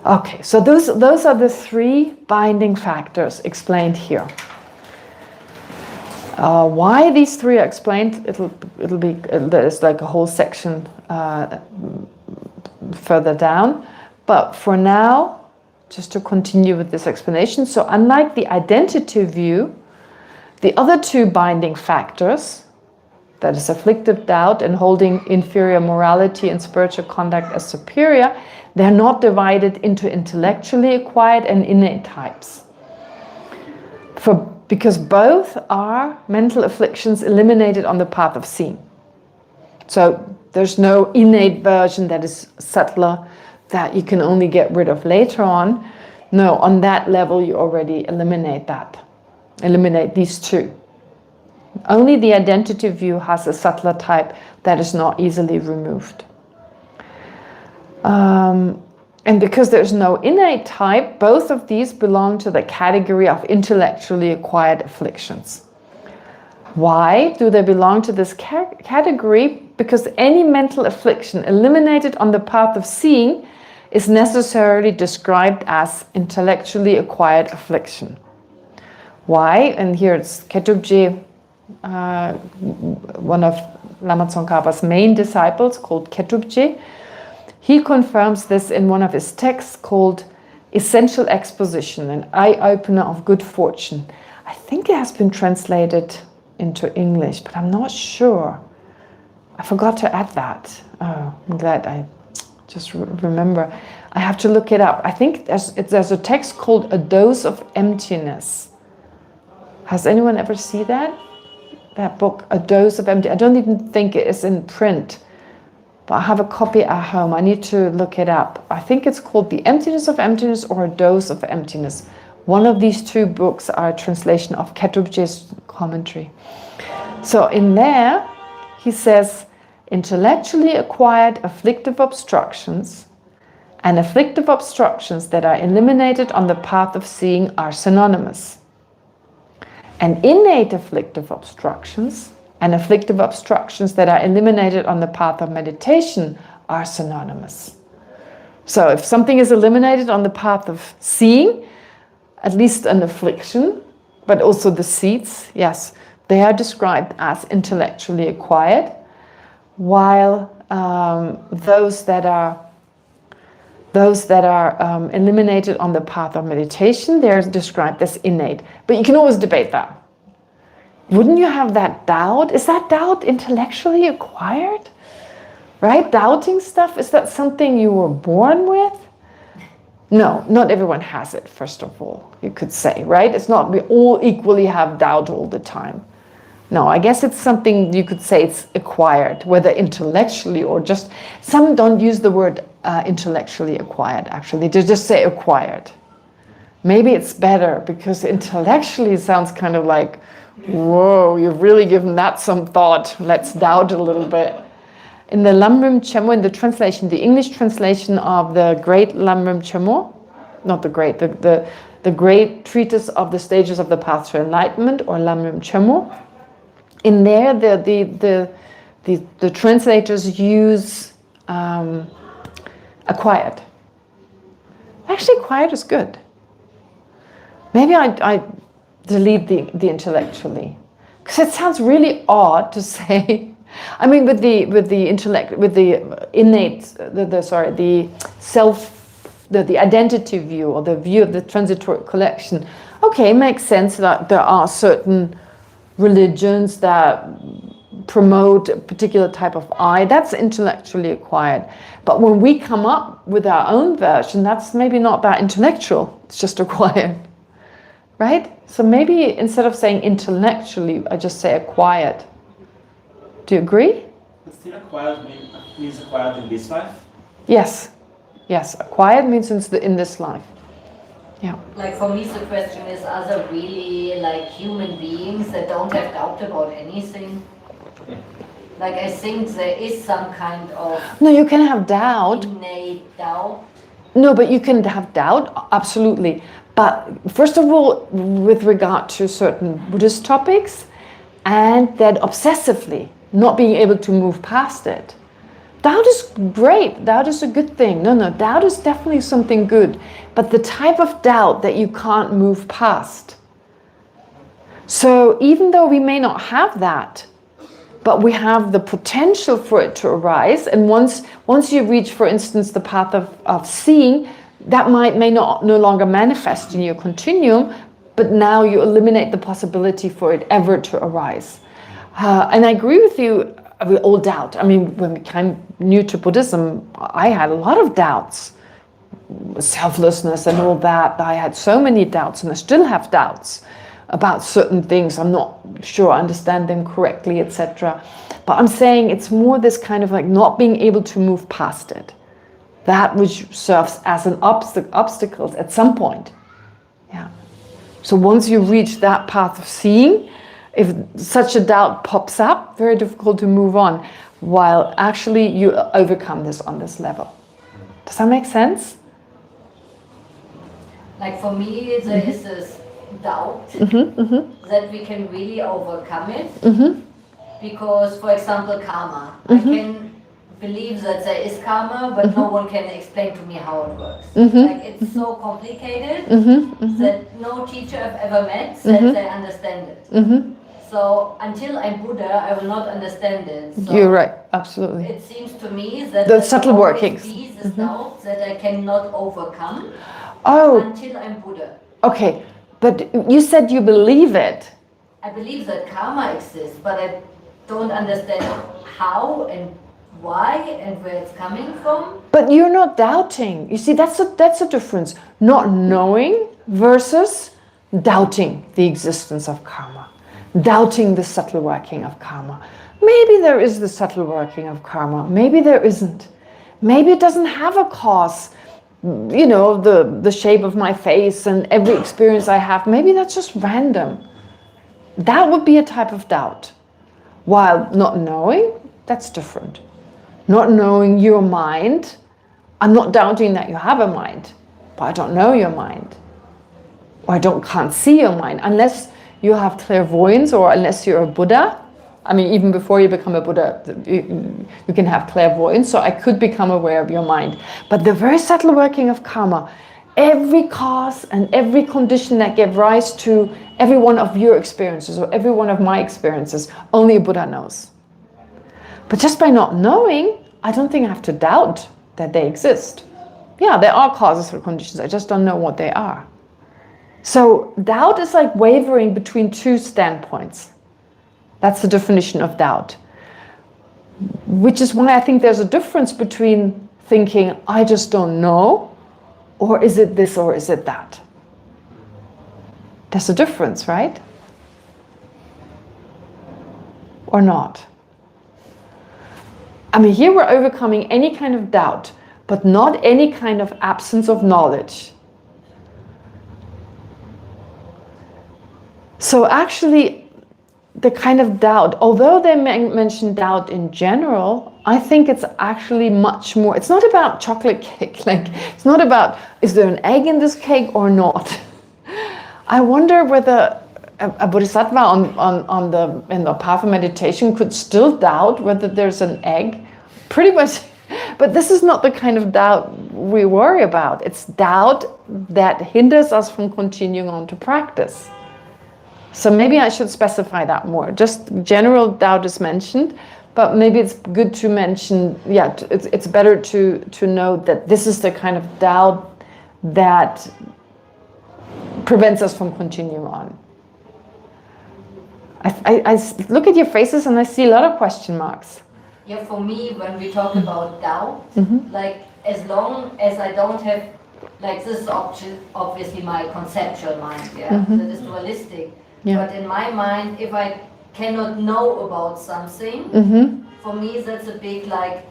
Okay, so those are the three binding factors explained here. Why these three are explained, there's like a whole section further down. But for now, just to continue with this explanation, so unlike the identity view, the other two binding factors, that is afflictive doubt and holding inferior morality and spiritual conduct as superior, they're not divided into intellectually acquired and innate types. Because both are mental afflictions eliminated on the path of seeing. So there's no innate version that is subtler that you can only get rid of later on. No, on that level you already eliminate these two. Only the identity view has a subtler type that is not easily removed. And because there's no innate type, both of these belong to the category of intellectually acquired afflictions. Why do they belong to this category? Because any mental affliction eliminated on the path of seeing is necessarily described as intellectually acquired affliction. Why? And here it's Ketubje, one of Lama Tsongkhapa's main disciples, called Ketubje. He confirms this in one of his texts called Essential Exposition, an eye-opener of good fortune. I think it has been translated into English, but I'm not sure. I forgot to add that. Oh, I'm glad I just remember. I have to look it up. I think there's a text called A Dose of Emptiness. Has anyone ever seen that? That book, A Dose of Emptiness. I don't even think it is in print. but I have a copy at home. I need to look it up. I think it's called The Emptiness of Emptiness or A Dose of Emptiness. One of these two books are a translation of Ketubje's commentary. So in there, he says, intellectually acquired afflictive obstructions and afflictive obstructions that are eliminated on the path of seeing are synonymous. And innate afflictive obstructions and afflictive obstructions that are eliminated on the path of meditation are synonymous. So if something is eliminated on the path of seeing, at least an affliction, but also the seeds, yes, they are described as intellectually acquired, while those that are eliminated on the path of meditation, they're described as innate. But you can always debate that. Wouldn't you have that doubt? Is that doubt intellectually acquired? Right? Doubting stuff, is that something you were born with? No, not everyone has it, first of all, you could say, right? It's not we all equally have doubt all the time. No, I guess it's something you could say it's acquired, whether intellectually or just, some don't use the word intellectually acquired, actually. They just say acquired. Maybe it's better because intellectually sounds kind of like, whoa, you've really given that some thought. Let's doubt a little bit. In the Lamrim Chenmo, in the translation, the English translation of the great Lamrim Chenmo, not the great, the great treatise of the stages of the path to enlightenment, or Lamrim Chenmo, in there the translators use acquired. Actually, acquired is good. Maybe I delete the intellectually, because it sounds really odd to say. I mean, with the intellect, with the innate, the identity view, or the view of the transitory collection. Okay, it makes sense that there are certain religions that promote a particular type of I. That's intellectually acquired. But when we come up with our own version, that's maybe not that intellectual. It's just acquired, right? So maybe instead of saying intellectually, I just say acquired. Do you agree? Still acquired means acquired in this life? Yes. Yes, acquired means in this life. Yeah. Like for me, the question is, are there really like human beings that don't have doubt about anything? Like I think there is some kind of... No, you can have doubt. Innate doubt. No, but you can have doubt, absolutely. But first of all, with regard to certain Buddhist topics, and then obsessively, not being able to move past it. Doubt is great. Doubt is a good thing. No, doubt is definitely something good. But the type of doubt that you can't move past. So even though we may not have that, but we have the potential for it to arise, and once you reach, for instance, the path of seeing, that may no longer manifest in your continuum, but now you eliminate the possibility for it ever to arise. And I agree with you, we all doubt. I mean, when we came new to Buddhism, I had a lot of doubts. Selflessness and all that. I had so many doubts, and I still have doubts about certain things. I'm not sure I understand them correctly, etc. But I'm saying it's more this kind of like not being able to move past it. That which serves as an obstacle at some point. Yeah. So once you reach that path of seeing, if such a doubt pops up, very difficult to move on, while actually you overcome this on this level. Does that make sense? Like for me, there is this doubt that we can really overcome it. Because, for example, karma. I can believe that there is karma, but no one can explain to me how it works. Like it's so complicated that no teacher I've ever met said they understand it. So until I'm Buddha, I will not understand it. So you're right, absolutely. it seems to me that The subtle there will workings. always be this doubt that I cannot overcome until I'm Buddha. Okay, but you said you believe it. I believe that karma exists, but I don't understand how and why and where it's coming from. But you're not doubting. You see, that's a difference. Not knowing versus doubting the existence of karma. Doubting the subtle working of karma. maybe there is the subtle working of karma, maybe there isn't. Maybe it doesn't have a cause, you know, the shape of my face and every experience I have, maybe that's just random. That would be a type of doubt. While not knowing, that's different. Not knowing your mind, I'm not doubting that you have a mind, but I don't know your mind. Or can't see your mind, unless you have clairvoyance or unless you're a Buddha. I mean, even before you become a Buddha, you can have clairvoyance, so I could become aware of your mind. But the very subtle working of karma, every cause and every condition that gave rise to every one of your experiences or every one of my experiences, only a Buddha knows. But just by not knowing, I don't think I have to doubt that they exist. Yeah, there are causes or conditions, I just don't know what they are. So doubt is like wavering between two standpoints. That's the definition of doubt. Which is why I think there's a difference between thinking, I just don't know, or is it this or is it that? There's a difference, right? Or not? I mean, here we're overcoming any kind of doubt, but not any kind of absence of knowledge. So actually, the kind of doubt, although they mention doubt in general, I think it's actually much more, it's not about chocolate cake, like it's not about, is there an egg in this cake or not? I wonder whether a bodhisattva in the path of meditation could still doubt whether there's an egg. Pretty much, but this is not the kind of doubt we worry about. It's doubt that hinders us from continuing on to practice. So maybe I should specify that more. Just general doubt is mentioned, but maybe it's good to mention, yeah, it's better to know that this is the kind of doubt that prevents us from continuing on. I look at your faces and I see a lot of question marks. Yeah, for me, when we talk about doubt, like as long as I don't have, like this is obviously my conceptual mind, that is dualistic. Yeah. But in my mind, if I cannot know about something, for me that's a big like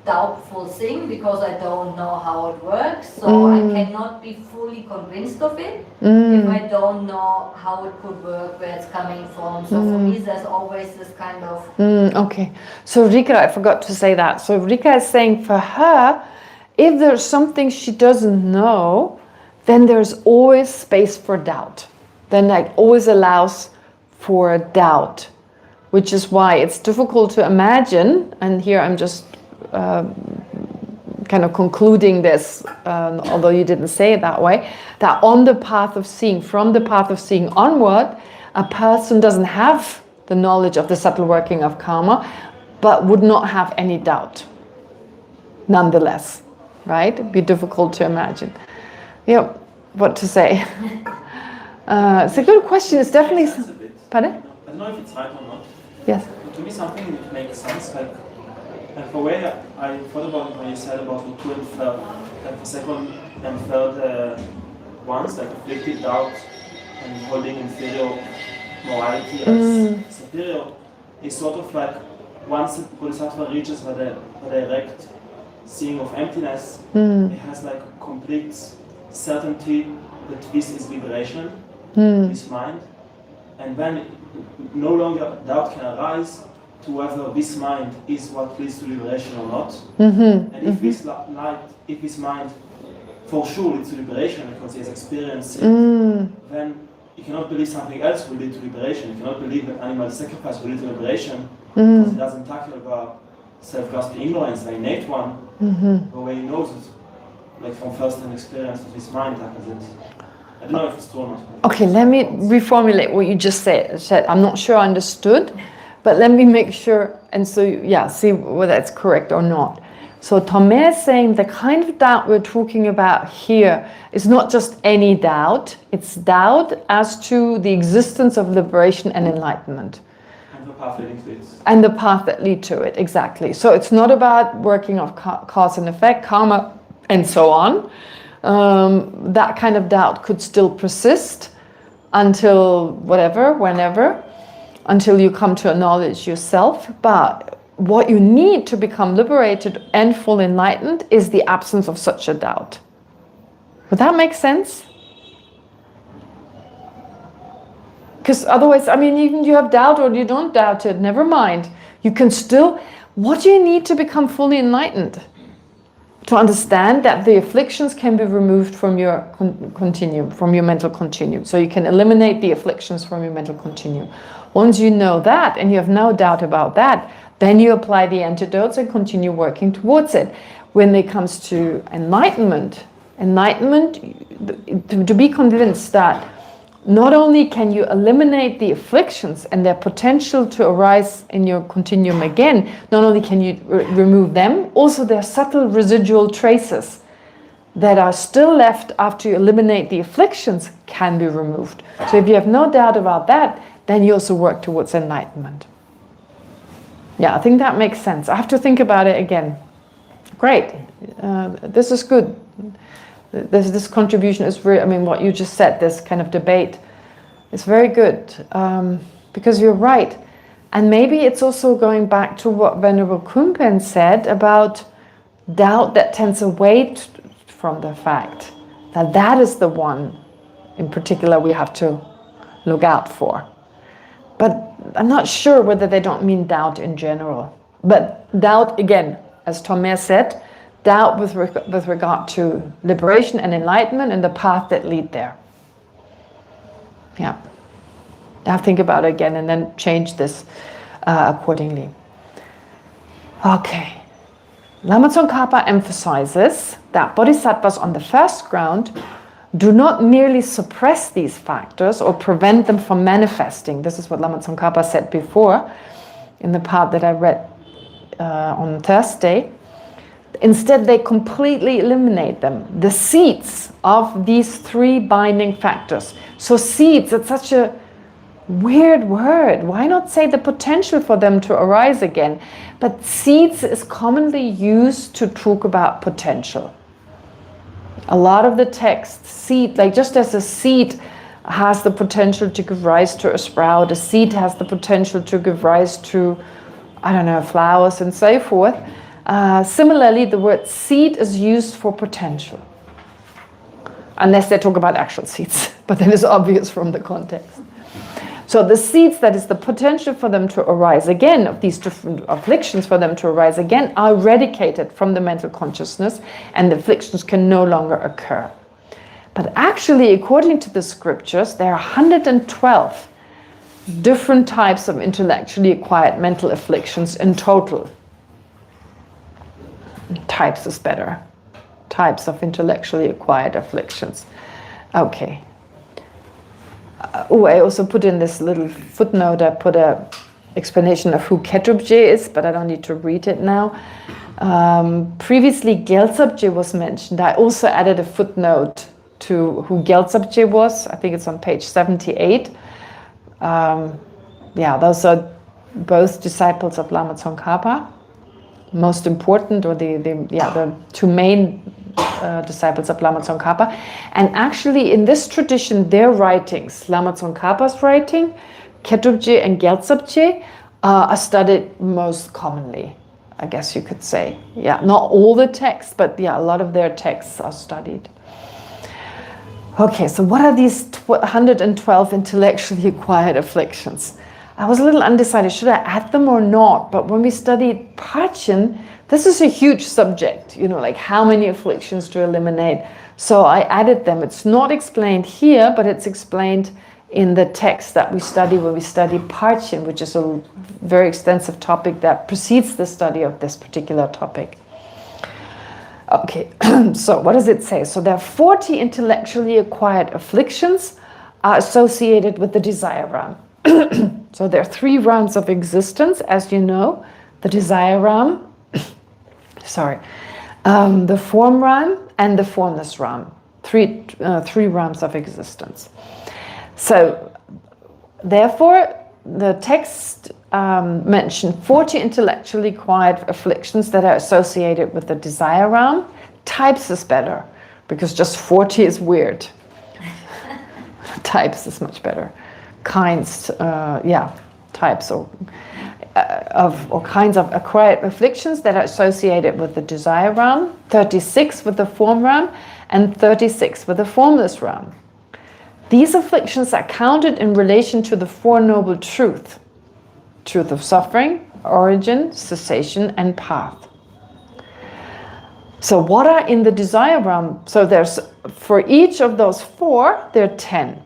doubtful thing because I don't know how it works. So I cannot be fully convinced of it if I don't know how it could work, where it's coming from. So for me, there's always this kind of... Okay. So Rika, I forgot to say that. So Rika is saying for her, if there's something she doesn't know, then there's always space for doubt. Then that always allows for doubt, which is why it's difficult to imagine, and here I'm just kind of concluding this, although you didn't say it that way, that on the path of seeing, from the path of seeing onward, a person doesn't have the knowledge of the subtle working of karma, but would not have any doubt, nonetheless, right? It'd be difficult to imagine. Yeah, what to say? It's a good question. It's definitely... Pardon? I don't know if it's right or not. Yes. To me, something that makes sense, like the way I thought about it when you said about the two and third, like the second and third ones, like afflicted doubt and holding inferior morality as superior, is sort of like once the bodhisattva reaches the direct seeing of emptiness, it has like complete certainty that this is liberation, this mind, and then no longer doubt can arise to whether this mind is what leads to liberation or not. And if this if this mind for sure leads to liberation because he has experienced it, then you cannot believe something else will lead to liberation. You cannot believe that animal sacrifice will lead to liberation because it doesn't tackle about self-grasping ignorance, the innate one, the way he knows it, like from first-hand experience of his mind tackles it. I don't know if it's true or not. Okay, let me reformulate what you just said. I'm not sure I understood, but let me make sure, and so, yeah, see whether it's correct or not. So Tomé is saying the kind of doubt we're talking about here is not just any doubt, it's doubt as to the existence of liberation and enlightenment. And the path leading to it. And the path that lead to it, exactly. So it's not about working of cause and effect, karma, and so on. That kind of doubt could still persist until whatever, whenever. until you come to acknowledge yourself. But what you need to become liberated and full enlightened is the absence of such a doubt. Would that make sense? Because otherwise, I mean, even you have doubt or you don't doubt it, never mind. You can still, what do you need to become fully enlightened? To understand that the afflictions can be removed from your continuum, from your mental continuum. So you can eliminate the afflictions from your mental continuum. Once you know that, and you have no doubt about that, then you apply the antidotes and continue working towards it. When it comes to enlightenment, to be convinced that not only can you eliminate the afflictions and their potential to arise in your continuum again, not only can you remove them, also their subtle residual traces that are still left after you eliminate the afflictions can be removed. So if you have no doubt about that, then you also work towards enlightenment. Yeah, I think that makes sense. I have to think about it again. Great. This is good. This contribution is really, I mean, what you just said, this kind of debate is very good, because you're right. And maybe it's also going back to what Venerable Kunpen said about doubt that tends away from the fact that that is the one in particular we have to look out for. But I'm not sure whether they don't mean doubt in general. But doubt, again, as Thomas said, doubt with regard to liberation and enlightenment and the path that lead there. Yeah. Now think about it again and then change this accordingly. Okay. Lama Tsongkhapa emphasizes that bodhisattvas on the first ground do not merely suppress these factors or prevent them from manifesting. This is what Lama Tsongkhapa said before in the part that I read on Thursday. Instead, they completely eliminate them. The seeds of these three binding factors. So seeds, it's such a weird word. Why not say the potential for them to arise again? But seeds is commonly used to talk about potential. A lot of the text, seed, like just as a seed has the potential to give rise to a sprout, a seed has the potential to give rise to, I don't know, flowers and so forth. Similarly, the word seed is used for potential. Unless they talk about actual seeds, but that is obvious from the context. So the seeds, that is the potential for them to arise again, of these different afflictions for them to arise again, are eradicated from the mental consciousness and the afflictions can no longer occur. But actually, according to the scriptures, there are 112 different types of intellectually acquired mental afflictions in total. Types is better. Types of intellectually acquired afflictions. Okay. I also put in this little footnote, I put a explanation of who Ketubje is, but I don't need to read it now. Previously, Gyaltsabje was mentioned. I also added a footnote to who Gyaltsabje was. I think it's on page 78. Those are both disciples of Lama Tsongkhapa. Most important, or the two main disciples of Lama Tsongkhapa. And actually in this tradition, their writings, Lama Tsongkhapa's writing, Ketubje and Gyaltsabje, are studied most commonly, I guess you could say. Yeah, not all the texts, but yeah, a lot of their texts are studied. Okay, so what are these 112 intellectually acquired afflictions? I was a little undecided, should I add them or not? But when we studied Parchen, this is a huge subject, like how many afflictions to eliminate. So I added them. It's not explained here, but it's explained in the text that we study when we study Parchen, which is a very extensive topic that precedes the study of this particular topic. Okay, so what does it say? So there are 40 intellectually acquired afflictions are associated with the desire realm. So there are 3 realms of existence, as you know: the desire realm, the form realm, and the formless realm. Three realms of existence. So, therefore, the text mentioned 40 intellectually acquired afflictions that are associated with the desire realm. Types is better, because just 40 is weird. Types is much better. Kinds, types or kinds of acquired afflictions that are associated with the desire realm, 36 with the form realm, and 36 with the formless realm. These afflictions are counted in relation to the Four Noble Truth: truth of suffering, origin, cessation, and path. So what are in the desire realm? So there's, for each of those four, there are 10.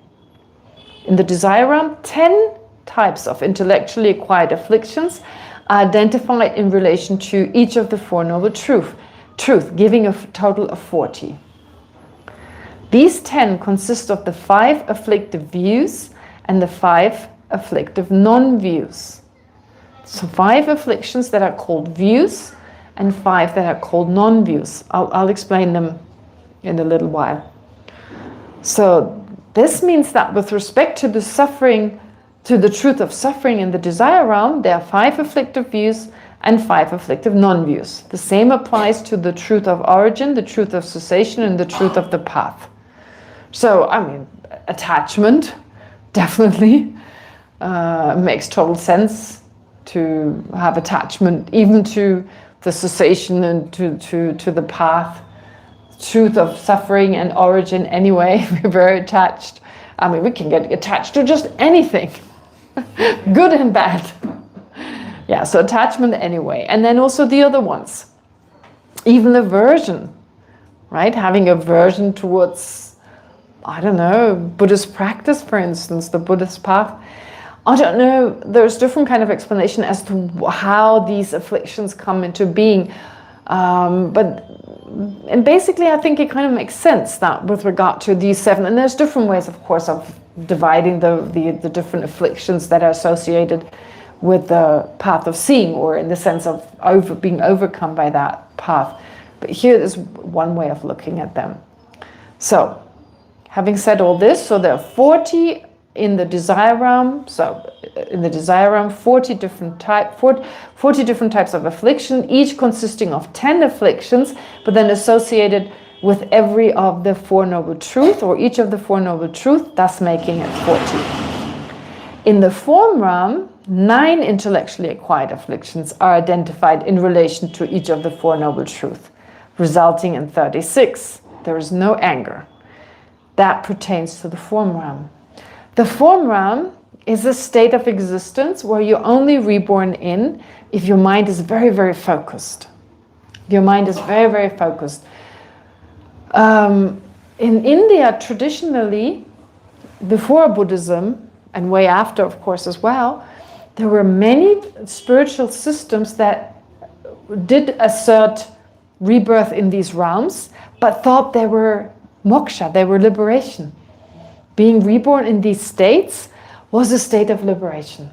In the desire realm, 10 types of intellectually acquired afflictions are identified in relation to each of the Four Noble Truth, giving a total of 40. These 10 consist of the 5 afflictive views and the 5 afflictive non-views. So 5 afflictions that are called views and 5 that are called non-views. I'll explain them in a little while. So this means that with respect to the suffering, to the truth of suffering in the desire realm, there are 5 afflictive views and 5 afflictive non-views. The same applies to the truth of origin, the truth of cessation, and the truth of the path. So, I mean, attachment definitely makes total sense to have attachment even to the cessation and to the path. Truth of suffering and origin anyway, we're very attached. I mean, we can get attached to just anything, good and bad. Yeah, so attachment anyway. And then also the other ones, even aversion, right? Having aversion towards, I don't know, Buddhist practice, for instance, the Buddhist path. I don't know, there's different kind of explanation as to how these afflictions come into being. And basically I think it kind of makes sense that with regard to these 7, and there's different ways, of course, of dividing the different afflictions that are associated with the path of seeing, or in the sense of being overcome by that path. But here is one way of looking at them. So, having said all this, so there are 40 in the desire realm. So in the desire realm, 40 different types of affliction, each consisting of 10 afflictions, but then associated with every of the Four Noble Truth, or each of the Four Noble Truth, thus making it 40. In the form realm, 9 intellectually acquired afflictions are identified in relation to each of the Four Noble Truth, resulting in 36. There is no anger. That pertains to the form realm. The form realm is a state of existence where you're only reborn in if your mind is very, very focused. Your mind is very, very focused. In India, traditionally, before Buddhism, and way after, of course, as well, there were many spiritual systems that did assert rebirth in these realms, but thought they were moksha, they were liberation. Being reborn in these states was a state of liberation.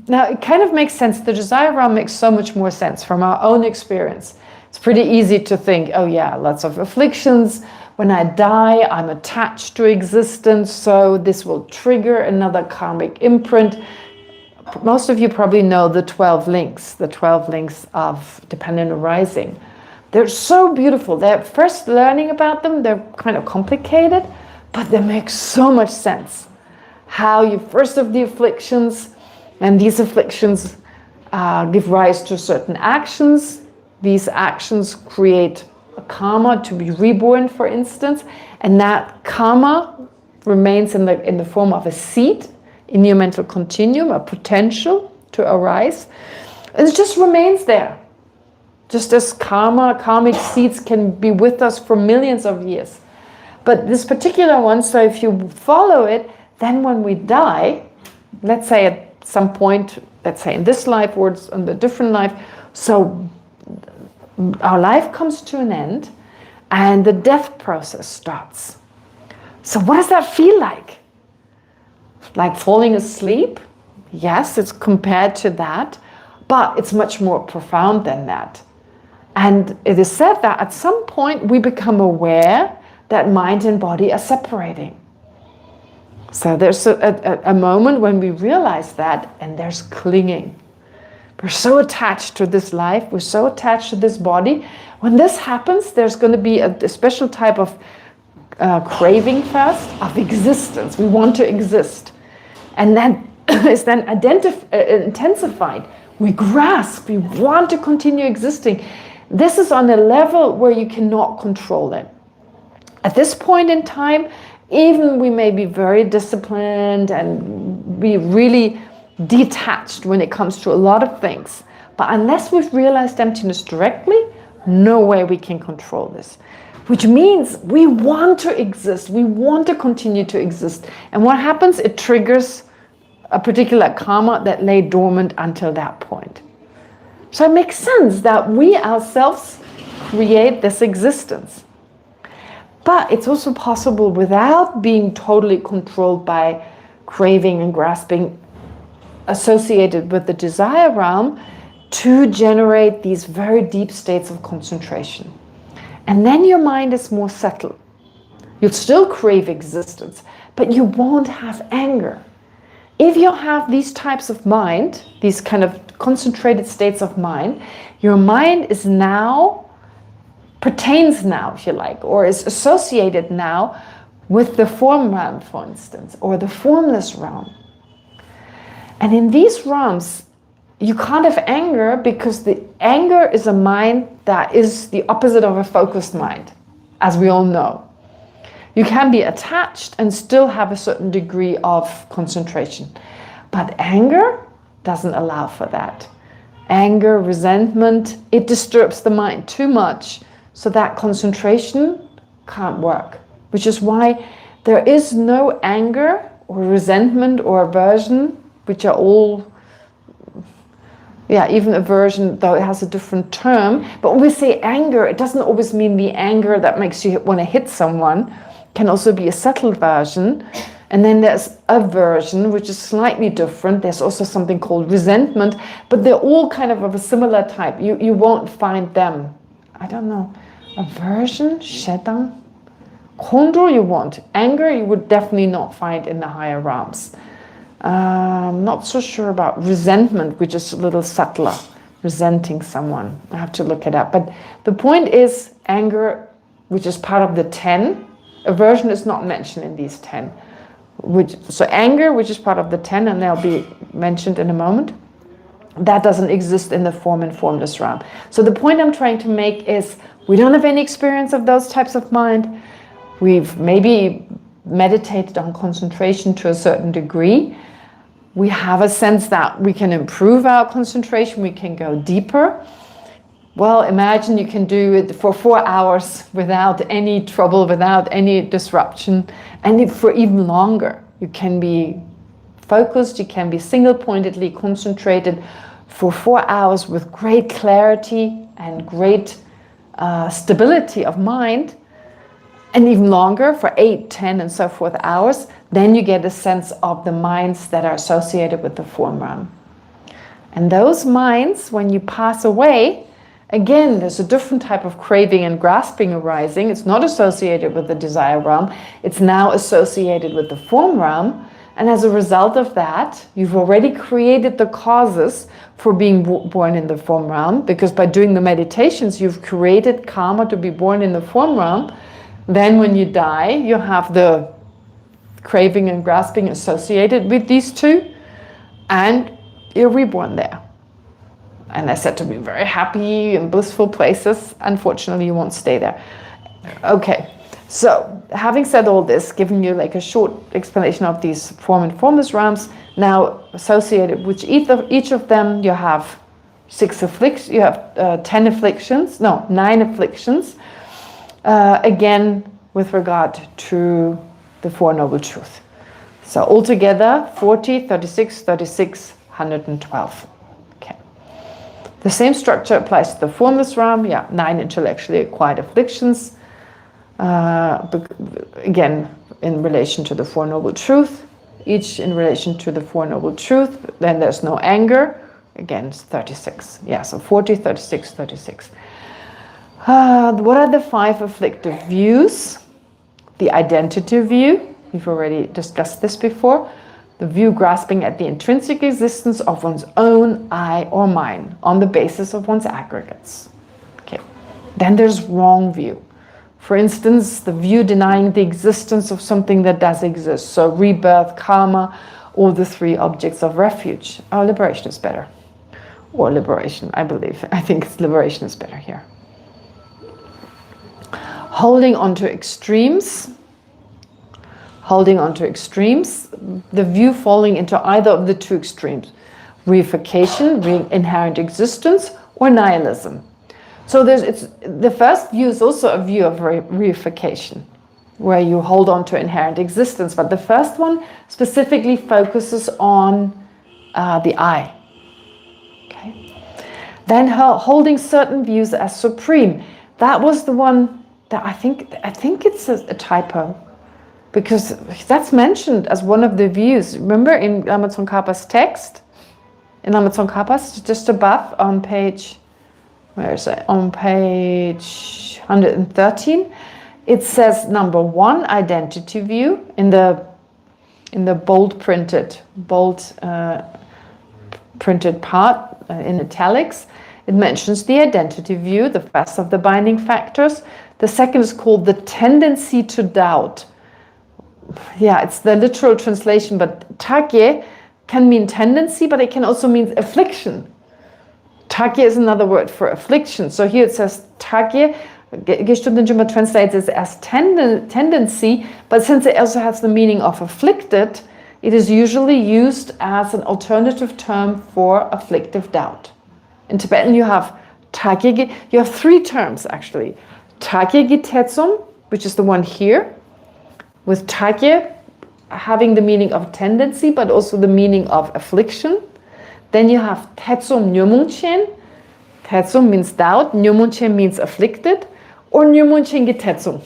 Now, it kind of makes sense. The desire realm makes so much more sense from our own experience. It's pretty easy to think, oh yeah, lots of afflictions. When I die, I'm attached to existence, so this will trigger another karmic imprint. Most of you probably know the 12 links of dependent arising. They're so beautiful. They're first learning about them, they're kind of complicated, but they make so much sense. How you first of the afflictions, and these afflictions give rise to certain actions. These actions create a karma to be reborn, for instance, and that karma remains in the form of a seed in your mental continuum, a potential to arise. And it just remains there. Just as karmic seeds can be with us for millions of years. But this particular one, so if you follow it, then when we die, let's say at some point, let's say in this life or in a different life, so our life comes to an end and the death process starts. So what does that feel like? Like falling asleep? Yes, it's compared to that, but it's much more profound than that. And it is said that at some point we become aware that mind and body are separating. So there's a moment when we realize that, and there's clinging. We're so attached to this life, we're so attached to this body. When this happens, there's going to be a special type of craving first of existence. We want to exist. And that is then intensified. We grasp, we want to continue existing. This is on a level where you cannot control it. At this point in time, even we may be very disciplined and be really detached when it comes to a lot of things. But unless we've realized emptiness directly, no way we can control this. Which means we want to exist, we want to continue to exist. And what happens? It triggers a particular karma that lay dormant until that point. So it makes sense that we ourselves create this existence. But it's also possible without being totally controlled by craving and grasping associated with the desire realm to generate these very deep states of concentration. And then your mind is more settled. You'll still crave existence, but you won't have anger. If you have these types of mind, these kind of concentrated states of mind, your mind is now, pertains now, if you like, or is associated now with the form realm, for instance, or the formless realm. And in these realms, you can't have anger because the anger is a mind that is the opposite of a focused mind, as we all know. You can be attached and still have a certain degree of concentration. But anger doesn't allow for that. Anger, resentment, it disturbs the mind too much, so that concentration can't work. Which is why there is no anger or resentment or aversion, which are all, even aversion, though it has a different term. But when we say anger, it doesn't always mean the anger that makes you want to hit someone. It can also be a subtle version. And then there's aversion, which is slightly different. There's also something called resentment, but they're all kind of a similar type. You won't find them. I don't know. Aversion, shedang, kondro you want. Anger you would definitely not find in the higher realms. I'm not so sure about resentment, which is a little subtler, resenting someone. I have to look it up. But the point is anger, which is part of the 10. Aversion is not mentioned in these 10. So anger, which is part of the 10, and they'll be mentioned in a moment, that doesn't exist in the form and formless realm. So the point I'm trying to make is we don't have any experience of those types of mind. We've maybe meditated on concentration to a certain degree. We have a sense that we can improve our concentration, we can go deeper. Well, imagine you can do it for 4 hours without any trouble, without any disruption, and for even longer. You can be focused, you can be single-pointedly concentrated for 4 hours with great clarity and great stability of mind, and even longer for 8, 10, and so forth hours. Then you get a sense of the minds that are associated with the form realm. And those minds, when you pass away, again, there's a different type of craving and grasping arising. It's not associated with the desire realm. It's now associated with the form realm. And as a result of that, you've already created the causes for being born in the form realm, because by doing the meditations, you've created karma to be born in the form realm. Then when you die, you have the craving and grasping associated with these two, and you're reborn there. And they're said to be very happy and blissful places. Unfortunately, you won't stay there. Okay, so having said all this, giving you like a short explanation of these form and formless realms, now associated with each of them, you have 6 afflictions. You have 9 afflictions. Again, with regard to the Four Noble Truths. So altogether, 40, 36, 36, 112. Okay. The same structure applies to the formless realm. 9 intellectually acquired afflictions. Again, in relation to the Four Noble Truths. Each in relation to the Four Noble Truths. Then there's no anger. Again, it's 36. So 40, 36, 36. What are the 5 afflictive views? The identity view, we've already discussed this before. The view grasping at the intrinsic existence of one's own I or mine on the basis of one's aggregates. Okay. Then there's wrong view. For instance, the view denying the existence of something that does exist. So rebirth, karma, or the three objects of refuge. Oh, liberation is better. Or liberation, I believe. I think it's liberation is better here. Holding on to extremes. Holding on to extremes. The view falling into either of the two extremes. Reification, inherent existence, or nihilism. So the first view is also a view of reification, where you hold on to inherent existence. But the first one specifically focuses on the I. Okay. Then holding certain views as supreme. That was the one that I think it's a typo, because that's mentioned as one of the views. Remember in Lama Tsongkhapa's text? In Lama Tsongkhapa's, just above on page, where is it? On page 113, it says number 1, identity view, in the bold printed part in italics. It mentions the identity view, the first of the binding factors. The second is called the tendency to doubt. Yeah, it's the literal translation, but tagye can mean tendency, but it can also mean affliction. Tagye is another word for affliction. So here it says tagye. Geshe Kelsang translates it as tendency, but since it also has the meaning of afflicted, it is usually used as an alternative term for afflictive doubt. In Tibetan you have tagye, you have 3 terms actually. Tagye gitetsum, which is the one here, with tagye having the meaning of tendency, but also the meaning of affliction. Then you have tetsum nyomungchen. Tetsum means doubt, nyomungchen means afflicted, or nyomungchen gitetsum,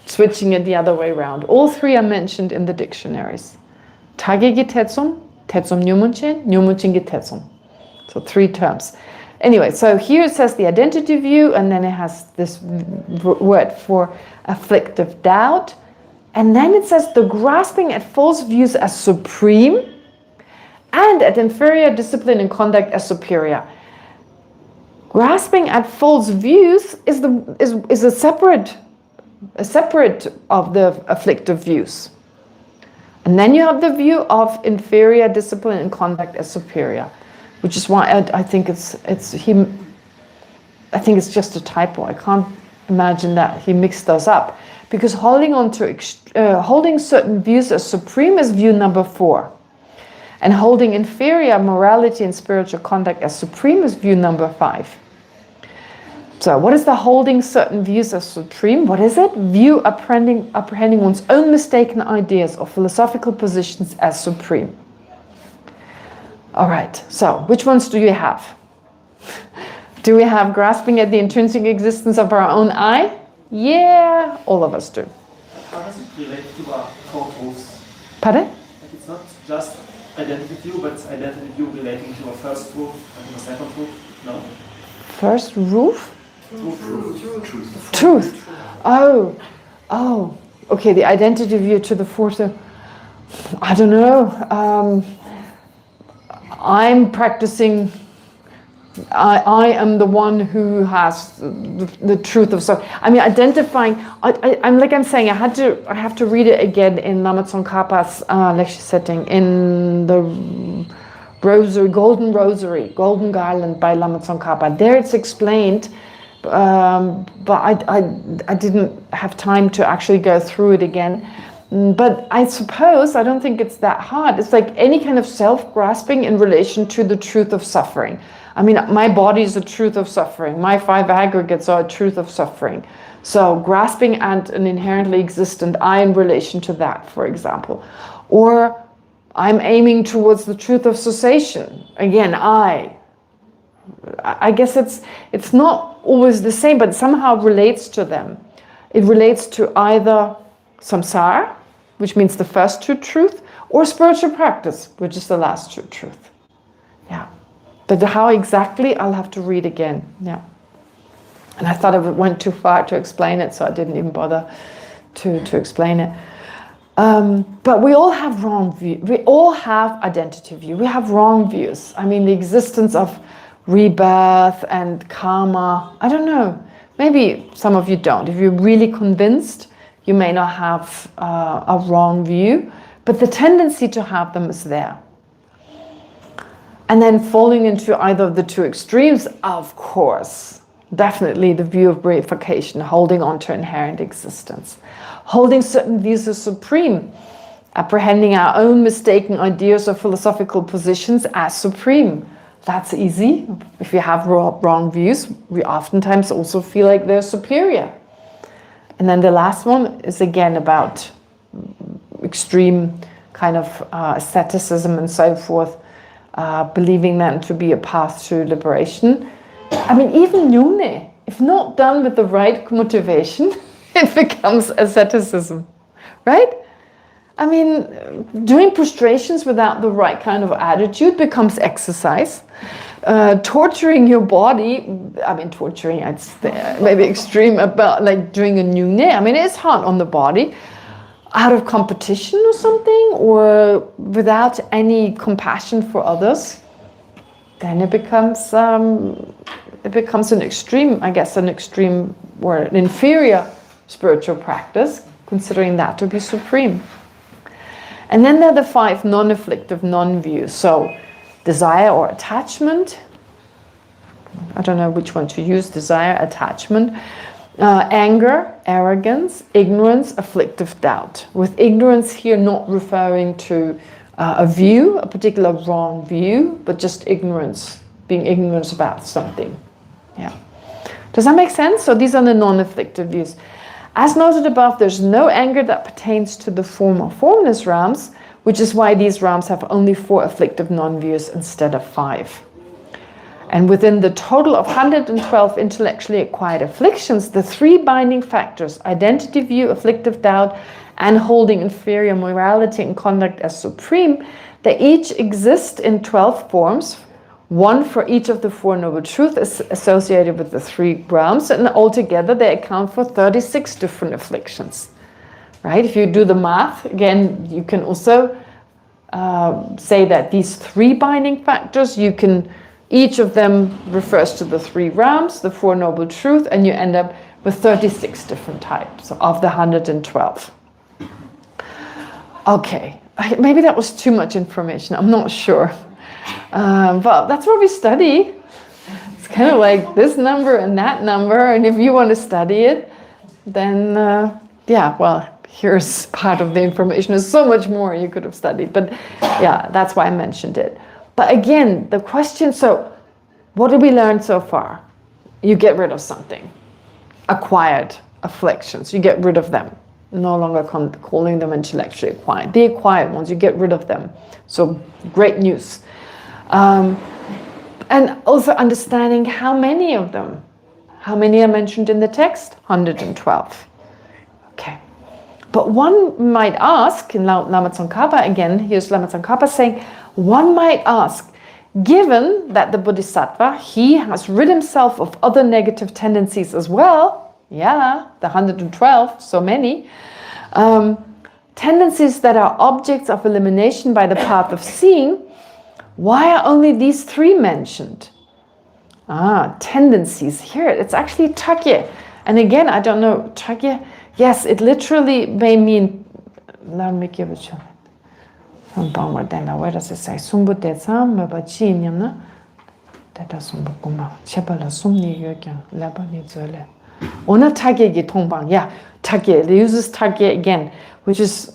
switching it the other way around. All 3 are mentioned in the dictionaries. Tagye gitetsum, tetsum nyomungchen, nyomungchen gitetsum. So 3 terms. Anyway, so here it says the identity view, and then it has this word for afflictive doubt. And then it says the grasping at false views as supreme and at inferior discipline and conduct as superior. Grasping at false views is a separate of the afflictive views. And then you have the view of inferior discipline and conduct as superior, which is why I think it's just a typo. I can't imagine that he mixed those up, because holding certain views as supreme is view number 4, and holding inferior morality and spiritual conduct as supreme is view number 5. So what is the holding certain views as supreme? What is it? View apprehending one's own mistaken ideas or philosophical positions as supreme. All right, so which ones do you have? Do we have grasping at the intrinsic existence of our own I? Yeah, all of us do. How does it relate to our core truths? Pardon? Like it's not just identity view, but it's identity view relating to a first truth and to a second truth? No? First roof? Truth. Oh. Okay, the identity view to the fourth. I don't know. I'm practicing. I am the one who has the truth of so. I mean, identifying. I'm saying. I have to read it again in Lama Tsongkhapa's lecture setting in the Rosary, Golden Garland by Lama Tsongkhapa. There it's explained, but I didn't have time to actually go through it again. But I suppose, I don't think it's that hard. It's like any kind of self-grasping in relation to the truth of suffering. I mean, my body is the truth of suffering. My 5 aggregates are a truth of suffering. So grasping at an inherently existent I in relation to that, for example. Or I'm aiming towards the truth of cessation. Again, I guess it's not always the same, but somehow relates to them. It relates to either samsara, which means the first true truth, or spiritual practice, which is the last true truth. Yeah. But how exactly, I'll have to read again. Yeah. And I thought it went too far to explain it, so I didn't even bother to explain it. But we all have wrong view. We all have identity view. We have wrong views. I mean, the existence of rebirth and karma. I don't know. Maybe some of you don't. If you're really convinced, you may not have a wrong view. but the tendency to have them is there. And then falling into either of the two extremes, of course, definitely the view of reification, holding on to inherent existence, holding certain views as supreme, apprehending our own mistaken ideas or philosophical positions as supreme. That's easy. If you have wrong views, we oftentimes also feel like they're superior. And then the last one is again about extreme kind of asceticism and so forth, believing that to be a path to liberation. I mean, even Yumne, if not done with the right motivation, it becomes asceticism, right? I mean, doing prostrations without the right kind of attitude becomes exercise. Torturing your body, I mean, torturing, it's maybe extreme, about like doing a Yumne. I mean, it's hard on the body, out of competition or something, or without any compassion for others, then it becomes an extreme, I guess, an extreme or an inferior spiritual practice, considering that to be supreme. And then there are the 5 non-afflictive non-views. So desire or attachment, I don't know which one to use, desire, attachment, anger, arrogance, ignorance, afflictive doubt. With ignorance here not referring to a view, a particular wrong view, but just ignorance, being ignorant about something. Yeah. Does that make sense? So these are the non-afflictive views. As noted above, there's no anger that pertains to the form or formless realms, which is why these realms have only 4 afflictive non-views instead of 5. And within the total of 112 intellectually acquired afflictions, the 3 binding factors, identity view, afflictive doubt, and holding inferior morality and conduct as supreme, they each exist in 12 forms, 1 for each of the 4 noble truths associated with the 3 realms, and altogether they account for 36 different afflictions. Right? If you do the math, again, you can also say that these 3 binding factors, each of them refers to the 3 realms, the 4 noble truths, and you end up with 36 different types of the 112. Okay, maybe that was too much information, I'm not sure. But that's what we study. It's kind of like this number and that number, and if you want to study it, then yeah, well, here's part of the information. There's so much more you could have studied, but yeah, that's why I mentioned it. But again, the question, so what did we learn so far? You get rid of something. Acquired afflictions, you get rid of them. No longer calling them intellectually acquired. The acquired ones, you get rid of them. So great news. And also understanding how many of them. How many are mentioned in the text? 112. Okay. But one might ask, in Lama Tsongkhapa again, here's Lama Tsongkhapa saying, one might ask, given that the Bodhisattva, he has rid himself of other negative tendencies as well, yeah, the 112, so many, tendencies that are objects of elimination by the path of seeing, why are only these 3 mentioned? Tendencies. Here, it's actually takye. And again, I don't know, takye, yes, it literally may mean, where does it say? Yeah, takye, it uses takye again, which is,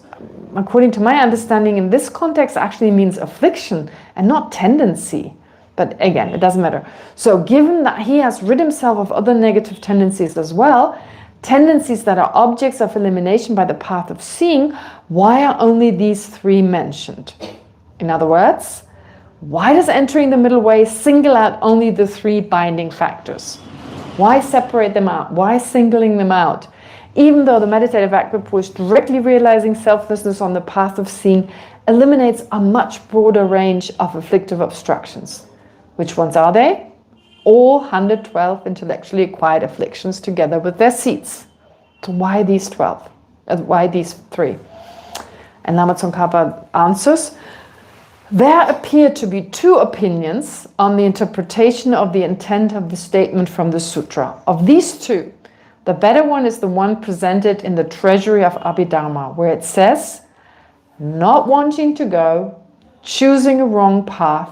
according to my understanding, in this context actually means affliction and not tendency. But again, it doesn't matter. So given that he has rid himself of other negative tendencies as well, tendencies that are objects of elimination by the path of seeing, why are only these 3 mentioned? In other words, why does entering the middle way single out only the 3 binding factors? Why separate them out? Why singling them out? Even though the meditative equipoise directly realizing selflessness on the path of seeing eliminates a much broader range of afflictive obstructions. Which ones are they? All 112 intellectually acquired afflictions together with their seats. So why these 12? Why these 3? And Lama Tsongkhapa answers, there appear to be 2 opinions on the interpretation of the intent of the statement from the sutra. Of these 2, the better one is the one presented in the treasury of Abhidharma, where it says, not wanting to go, choosing a wrong path,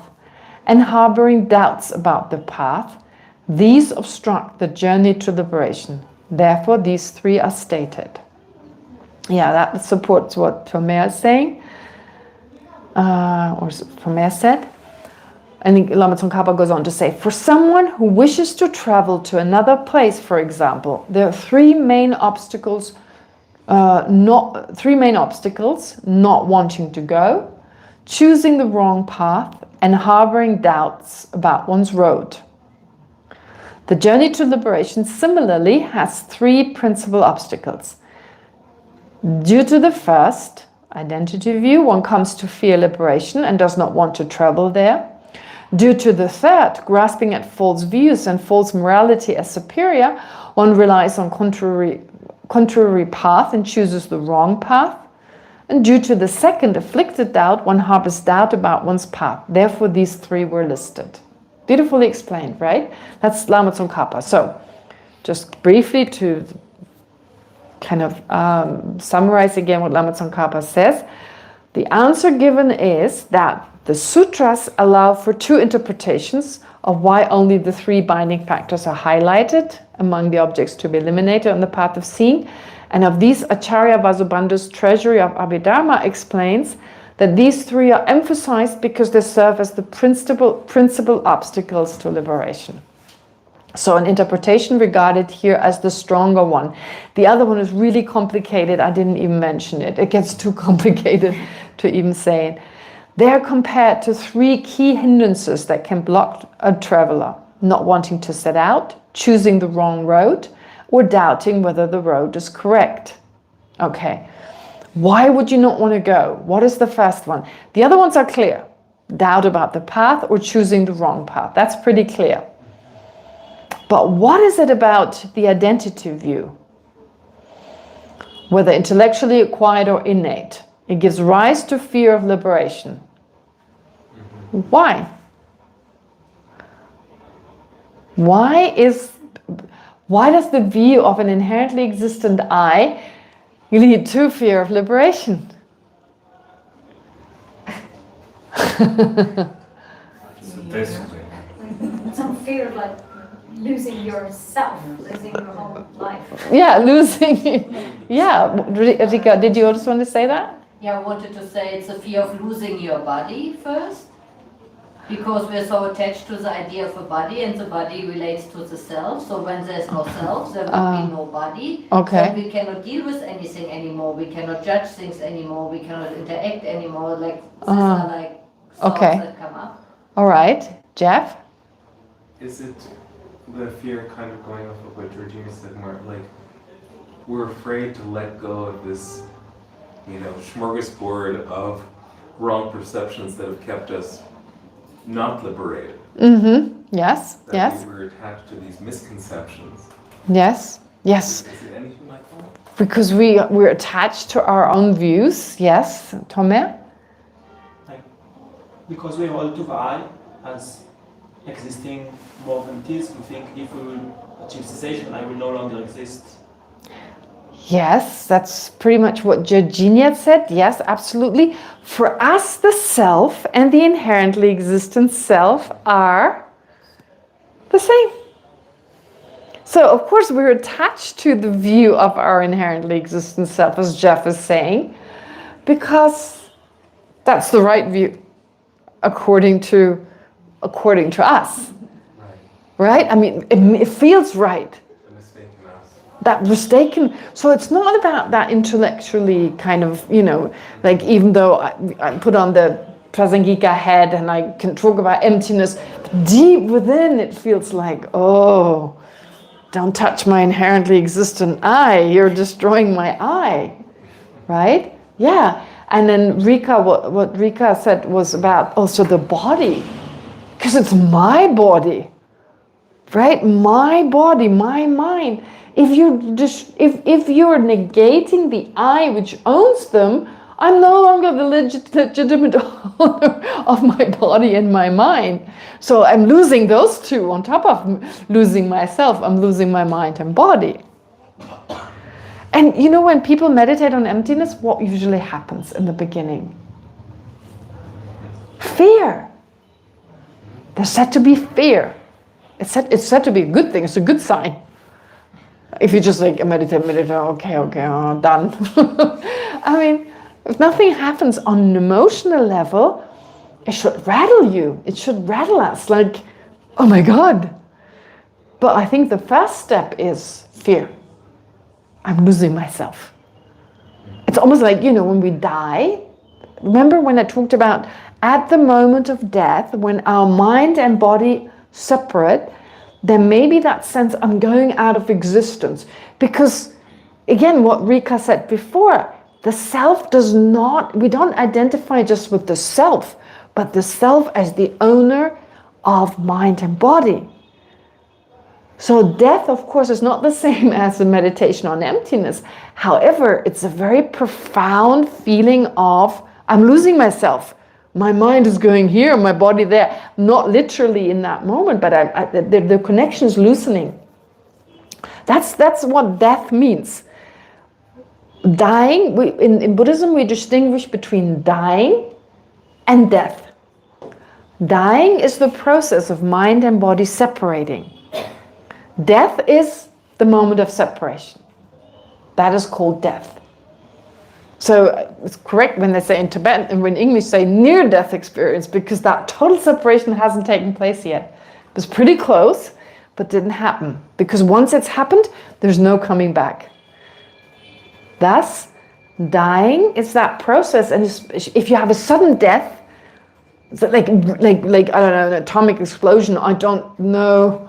and harboring doubts about the path, these obstruct the journey to liberation. Therefore, these three are stated. Yeah, that supports what Tomer is saying, or Tomer said. And Lama Tsongkhapa goes on to say, for someone who wishes to travel to another place, for example, there are three main obstacles, not wanting to go, choosing the wrong path, and harboring doubts about one's road. The journey to liberation similarly has three principal obstacles. Due to the first, identity view, one comes to fear liberation and does not want to travel there. Due to the third, grasping at false views and false morality as superior, one relies on contrary path and chooses the wrong path. And due to the second, afflicted doubt, one harbors doubt about one's path. Therefore, these three were listed. Beautifully explained, right? That's Lama Tsongkhapa. So, just briefly to kind of summarize again what Lama Tsongkhapa says, the answer given is that the sutras allow for two interpretations of why only the three binding factors are highlighted among the objects to be eliminated on the path of seeing. And of these, Acharya Vasubandhu's Treasury of Abhidharma explains that these three are emphasized because they serve as the principal obstacles to liberation. So an interpretation regarded here as the stronger one. The other one is really complicated. I didn't even mention it. It gets too complicated to even say it. They are compared to three key hindrances that can block a traveler: not wanting to set out, choosing the wrong road, or doubting whether the road is correct. Okay, why would you not want to go? What is the first one? The other ones are clear. Doubt about the path or choosing the wrong path. That's pretty clear. But what is it about the identity view? Whether intellectually acquired or innate, it gives rise to fear of liberation. Why? Why does the view of an inherently existent I lead to fear of liberation? It's a destiny. Some fear of like losing yourself, losing your whole life. Yeah, losing. Yeah, Rika, did you also want to say that? Yeah, I wanted to say it's a fear of losing your body first, because we're so attached to the idea of a body, and the body relates to the self. So when there's no self, there will be no body. Okay. So we cannot deal with anything anymore. We cannot judge things anymore. We cannot interact anymore. Like these are like thoughts that come up. All right, Jeff. Is it the fear kind of going off of what Georgina said, more like we're afraid to let go of this, smorgasbord of wrong perceptions that have kept us not liberated. Mm-hmm. Yes. That Yes. we're attached to these misconceptions. Yes. Yes. Is it anything like that? Because we're attached to our own views. Yes, Tomer. Because we hold to the I as existing more than it is, we think if we will achieve cessation, I will no longer exist. Yes, that's pretty much what Georgina said. Yes, absolutely. For us, the self and the inherently existent self are the same. So, of course, we're attached to the view of our inherently existent self, as Jeff is saying, because that's the right view, according to us. Right? I mean, it feels right. That mistaken, so it's not about that intellectually kind of, like even though I put on the Prasangika head and I can talk about emptiness, deep within it feels like, oh, don't touch my inherently existent I, you're destroying my I, right? Yeah, and then Rika, what Rika said was about also the body, because it's my body, right? My body, my mind. If you're negating the I which owns them, I'm no longer the legitimate owner of my body and my mind. So I'm losing those two on top of losing myself. I'm losing my mind and body. And you know, when people meditate on emptiness, what usually happens in the beginning? Fear. There's said to be fear. It's said to be a good thing. It's a good sign. If you just like meditate, okay, done. I mean, if nothing happens on an emotional level, it should rattle you. It should rattle us like, oh my God. But I think the first step is fear. I'm losing myself. It's almost like, you know, when we die, remember when I talked about at the moment of death, when our mind and body separate, there may be that sense I'm going out of existence. Because again, what Rika said before, the self does not, we don't identify just with the self, but the self as the owner of mind and body. So death, of course, is not the same as the meditation on emptiness. However, it's a very profound feeling of, I'm losing myself. My mind is going here, my body there. Not literally in that moment, but the connection is loosening. That's what death means. Dying, in Buddhism, we distinguish between dying and death. Dying is the process of mind and body separating. Death is the moment of separation. That is called death. So it's correct when they say in Tibetan and when English say near-death experience, because that total separation hasn't taken place yet. It was pretty close, but didn't happen. Because once it's happened, there's no coming back. Thus, dying is that process. And if you have a sudden death, like I don't know, an atomic explosion, I don't know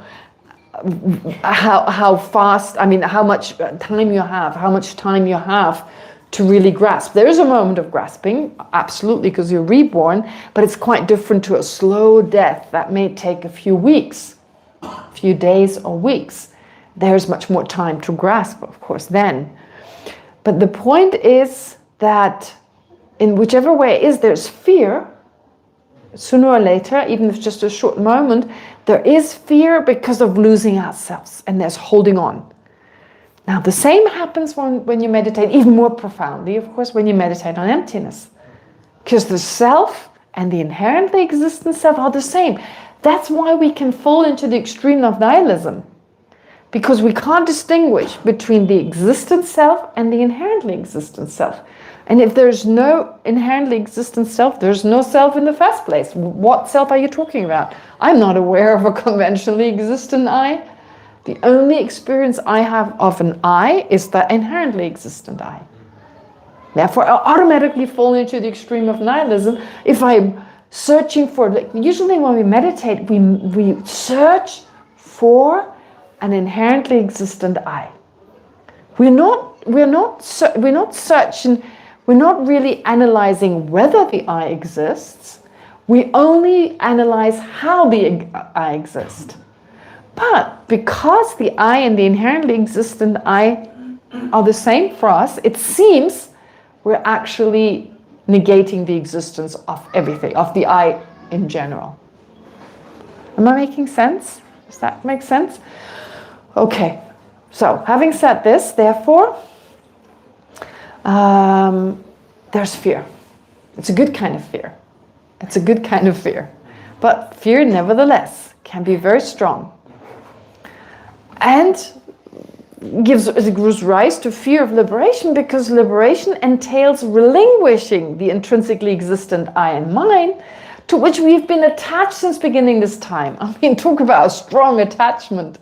how fast, I mean, how much time you have to really grasp. There is a moment of grasping, absolutely, because you're reborn, but it's quite different to a slow death that may take a few weeks, a few days or weeks. There's much more time to grasp, of course, then. But the point is that in whichever way it is, there's fear. Sooner or later, even if it's just a short moment, there is fear because of losing ourselves, and there's holding on. Now, the same happens when you meditate, even more profoundly, of course, when you meditate on emptiness. Because the self and the inherently existent self are the same. That's why we can fall into the extreme of nihilism. Because we can't distinguish between the existent self and the inherently existent self. And if there's no inherently existent self, there's no self in the first place. What self are you talking about? I'm not aware of a conventionally existent I. The only experience I have of an I is the inherently existent I. Therefore, I automatically fall into the extreme of nihilism if I'm searching for, like, usually when we meditate, we search for an inherently existent I. We're not searching. We're not really analyzing whether the I exists. We only analyze how the I exists. But because the I and the inherently existent I are the same for us, it seems we're actually negating the existence of everything, of the I in general. Am I making sense? Does that make sense? Okay, so having said this, therefore, there's fear. It's a good kind of fear. It's a good kind of fear. But fear, nevertheless, can be very strong. And gives rise to fear of liberation, because liberation entails relinquishing the intrinsically existent I and mine, to which we've been attached since beginning this time. I mean, talk about a strong attachment.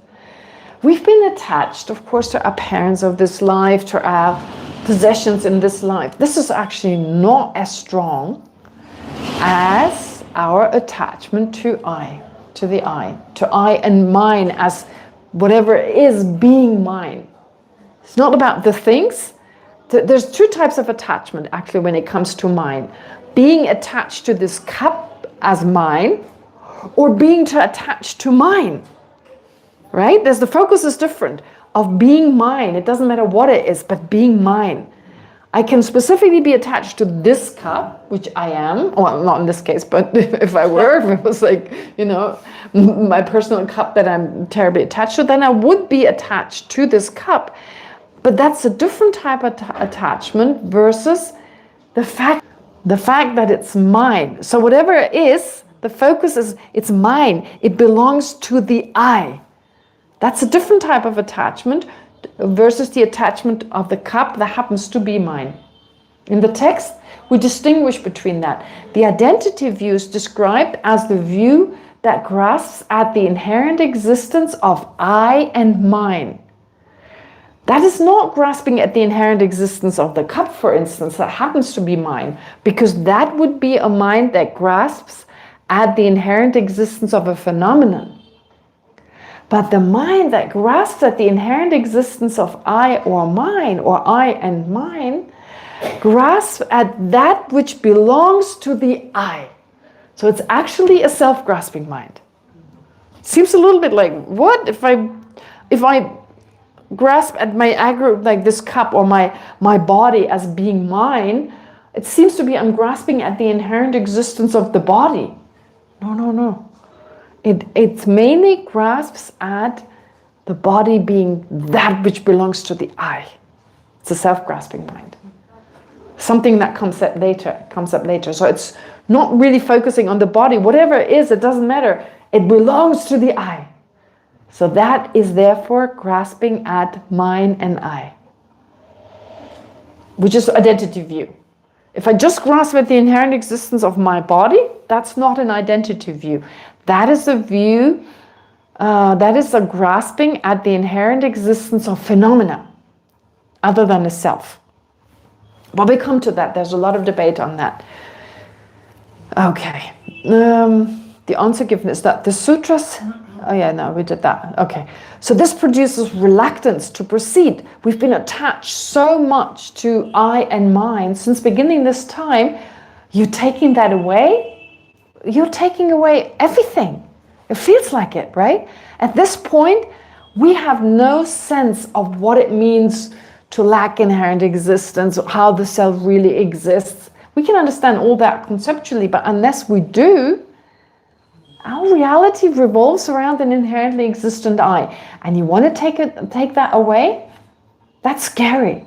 We've been attached, of course, to our parents of this life, to our possessions in this life. This is actually not as strong as our attachment to I, to the I, to I and mine as whatever it is being mine. It's not about the things. There's two types of attachment, actually, when it comes to mine. Being attached to this cup as mine, or being attached to mine. Right? The focus is different. Of being mine, it doesn't matter what it is, but being mine. I can specifically be attached to this cup, which I am, well, not in this case, but if I were, if it was like, you know, my personal cup that I'm terribly attached to, then I would be attached to this cup. But that's a different type of attachment versus the fact that it's mine. So whatever it is, the focus is, it's mine. It belongs to the I. That's a different type of attachment versus the attachment of the cup that happens to be mine. In the text, we distinguish between that. The identity view is described as the view that grasps at the inherent existence of I and mine. That is not grasping at the inherent existence of the cup, for instance, that happens to be mine, because that would be a mind that grasps at the inherent existence of a phenomenon. But the mind that grasps at the inherent existence of I or mine, or I and mine, grasps at that which belongs to the I. So it's actually a self-grasping mind. Seems a little bit like, what? If I grasp at my like this cup or my body as being mine, it seems to be I'm grasping at the inherent existence of the body. No. It mainly grasps at the body being that which belongs to the I. It's a self-grasping mind. Something that comes up later. So it's not really focusing on the body. Whatever it is, it doesn't matter. It belongs to the I. So that is therefore grasping at mine and I, which is identity view. If I just grasp at the inherent existence of my body, that's not an identity view. That is a view, that is a grasping at the inherent existence of phenomena other than a self. But we come to that. There's a lot of debate on that. Okay. The answer given is that the sutras... Oh yeah, no, we did that. Okay. So this produces reluctance to proceed. We've been attached so much to I and mine since beginning this time. You're taking that away, you're taking away everything. It feels like it, right? At this point, we have no sense of what it means to lack inherent existence, how the self really exists. We can understand all that conceptually, but unless we do, our reality revolves around an inherently existent I. And you want to take that away? That's scary.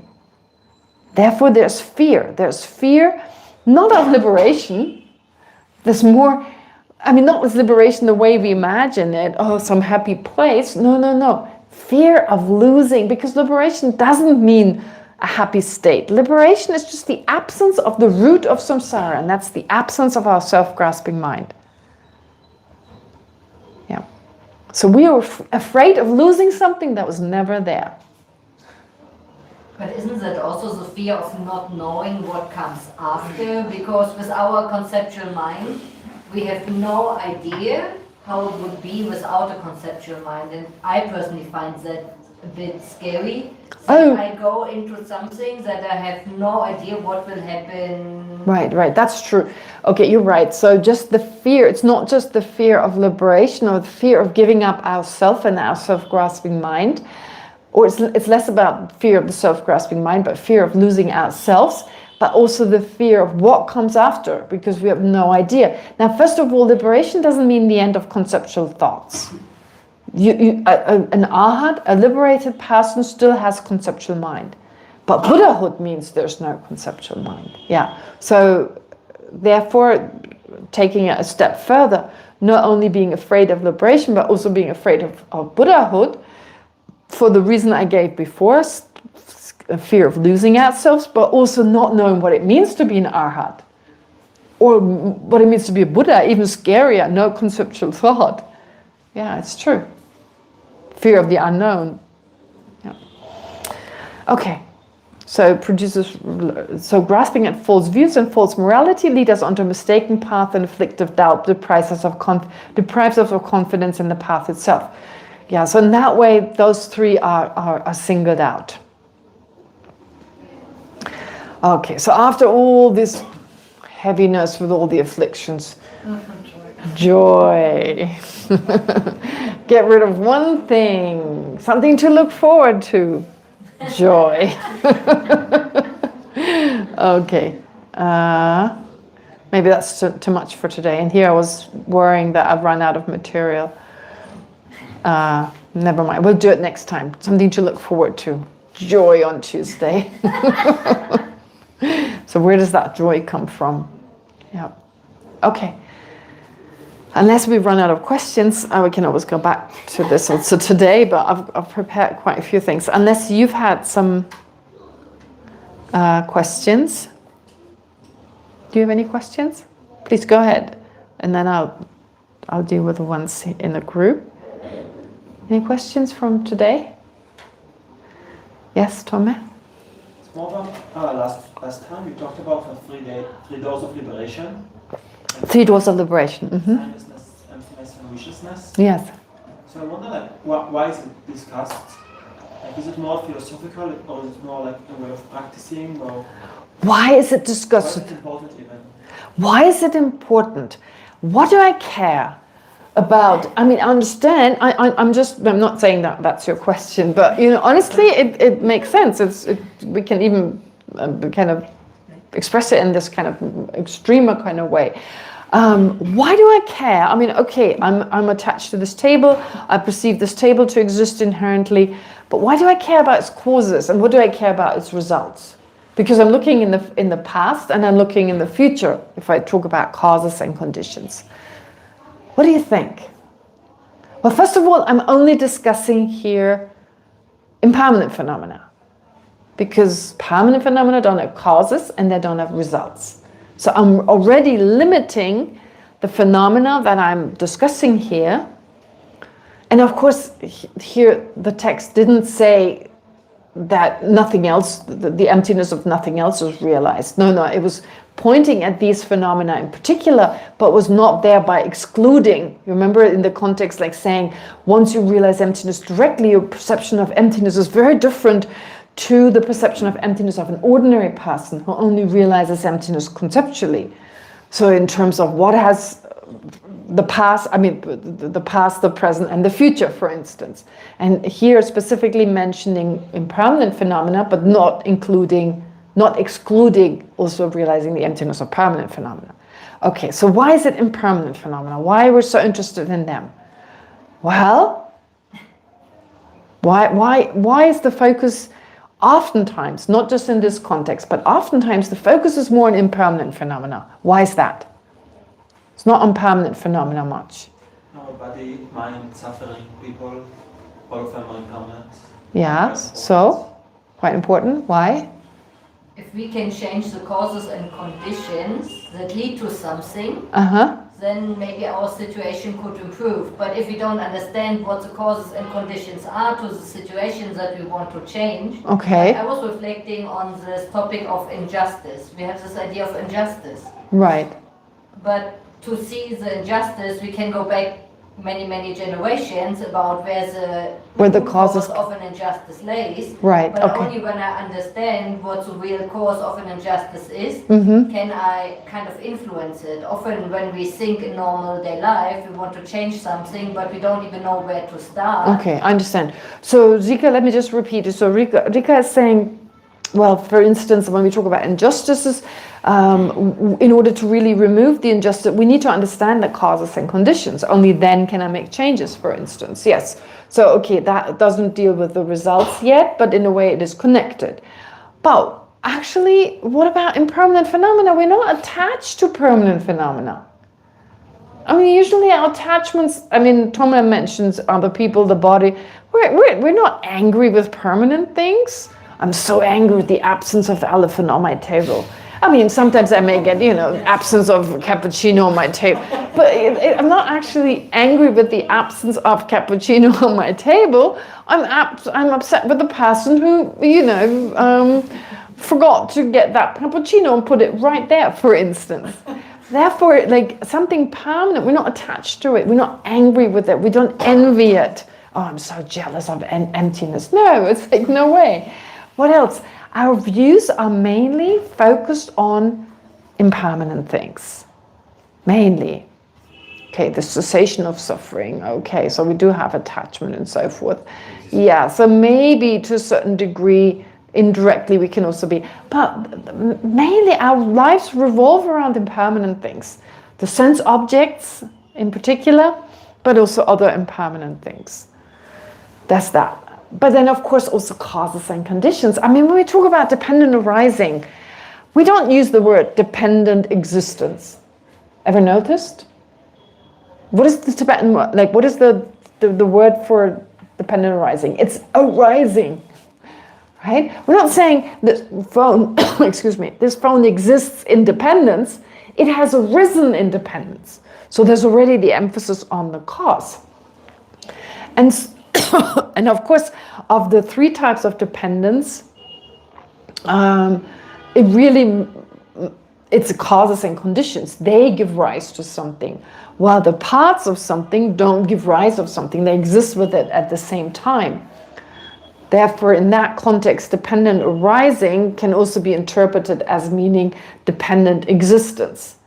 Therefore, there's fear. There's fear, not of liberation. There's more, not with liberation the way we imagine it, some happy place. No. Fear of losing, because liberation doesn't mean a happy state. Liberation is just the absence of the root of samsara, and that's the absence of our self-grasping mind. Yeah. So we are afraid of losing something that was never there. But isn't that also the fear of not knowing what comes after? Because with our conceptual mind, we have no idea how it would be without a conceptual mind. And I personally find that a bit scary. So I go into something that I have no idea what will happen. Right, that's true. Okay, you're right. So just the fear, it's not just the fear of liberation or the fear of giving up ourself and our self-grasping mind, or it's less about fear of the self-grasping mind, but fear of losing ourselves, but also the fear of what comes after, because we have no idea. Now, first of all, liberation doesn't mean the end of conceptual thoughts. An arhat, a liberated person, still has conceptual mind. But Buddhahood means there's no conceptual mind. Yeah. So, therefore, taking it a step further, not only being afraid of liberation, but also being afraid of Buddhahood, for the reason I gave before, a fear of losing ourselves, but also not knowing what it means to be an arhat, or what it means to be a Buddha, even scarier, no conceptual thought. Yeah, it's true. Fear of the unknown. Yeah. Okay, so grasping at false views and false morality lead us onto a mistaken path, and afflictive doubt deprives us of confidence in the path itself. Yeah, so in that way, those three are singled out. Okay, so after all this heaviness with all the afflictions, joy. Get rid of one thing, something to look forward to, joy. Okay, maybe that's too much for today. And here I was worrying that I've run out of material. Never mind, we'll do it next time. Something to look forward to. joy on Tuesday. So where does that joy come from? Yeah. Okay. Unless we run out of questions, we can always go back to this also today, but I've prepared quite a few things. Unless you've had some questions. Do you have any questions? Please go ahead. And then I'll deal with the ones in the group. Any questions from today? Yes, Tommy? More about last time you talked about the 3 doors of liberation. 3 doors of liberation. Mm-hmm. Timelessness, emptiness, and wishlessness. Yes. So I wonder, like, why is it discussed? Like, is it more philosophical, or is it more like a way of practicing, or Why is it discussed? why is it important even? Why is it important? What do I care about? I mean, I understand. I'm not saying that that's your question, but honestly, it makes sense. We can even kind of express it in this kind of extremer kind of way. Why do I care? I mean, okay, I'm attached to this table. I perceive this table to exist inherently, but why do I care about its causes, and what do I care about its results? Because I'm looking in the past and I'm looking in the future if I talk about causes and conditions. What do you think? Well, first of all, I'm only discussing here impermanent phenomena, because permanent phenomena don't have causes and they don't have results. So I'm already limiting the phenomena that I'm discussing here. And of course, here the text didn't say that nothing else, the emptiness of nothing else was realized. No, it was pointing at these phenomena in particular, but was not there by excluding. Remember in the context, like saying, once you realize emptiness directly, your perception of emptiness is very different to the perception of emptiness of an ordinary person who only realizes emptiness conceptually. So in terms of what has the past, I mean, the past, the present, and the future, for instance. And here specifically mentioning impermanent phenomena, but not excluding also realizing the emptiness of permanent phenomena. Okay, so why is it impermanent phenomena? Why are we so interested in them? Well, why is the focus oftentimes, not just in this context, but oftentimes the focus is more on impermanent phenomena? Why is that? It's not on permanent phenomena much. No, body, mind, suffering, people, all of them are impermanent. Yes, so quite important. Why? If we can change the causes and conditions that lead to something, then maybe our situation could improve. But if we don't understand what the causes and conditions are to the situations that we want to change, okay. I was reflecting on this topic of injustice. We have this idea of injustice. Right. But to see the injustice, we can go back many generations about where the causes of an injustice lays. Right. But okay. only when I understand what the real cause of an injustice is, can I kind of influence it. Often when we think in normal day life, we want to change something, but we don't even know where to start. Okay, I understand. So Rika, let me just repeat it. So Rika is saying, well, for instance, when we talk about injustices, in order to really remove the injustice, we need to understand the causes and conditions. Only then can I make changes, for instance. Yes. So, okay, that doesn't deal with the results yet, but in a way it is connected. But actually, what about impermanent phenomena? We're not attached to permanent phenomena. I mean, usually our attachments, I mean, Thomas mentions other people, the body. We're not angry with permanent things. I'm so angry with the absence of the elephant on my table. I mean, sometimes I may get, absence of cappuccino on my table. But I'm not actually angry with the absence of cappuccino on my table. I'm upset with the person who, forgot to get that cappuccino and put it right there, for instance. Therefore, like something permanent, we're not attached to it. We're not angry with it. We don't envy it. Oh, I'm so jealous of emptiness. No, it's like, no way. What else? Our views are mainly focused on impermanent things. Mainly. Okay, the cessation of suffering. Okay, so we do have attachment and so forth. Yeah, so maybe to a certain degree, indirectly we can also be. But mainly our lives revolve around impermanent things. The sense objects in particular, but also other impermanent things. That's that. but then of course also causes and conditions. I mean, when we talk about dependent arising, we don't use the word dependent existence. Ever noticed? What is the Tibetan word? Like, what is the word for dependent arising? It's arising, right? We're not saying this phone, excuse me, this phone exists in dependence. It has arisen in dependence. So there's already the emphasis on the cause. And, and of course, of the three types of dependence, it's causes and conditions. They give rise to something, while the parts of something don't give rise of something. They exist with it at the same time. Therefore, in that context, dependent arising can also be interpreted as meaning dependent existence.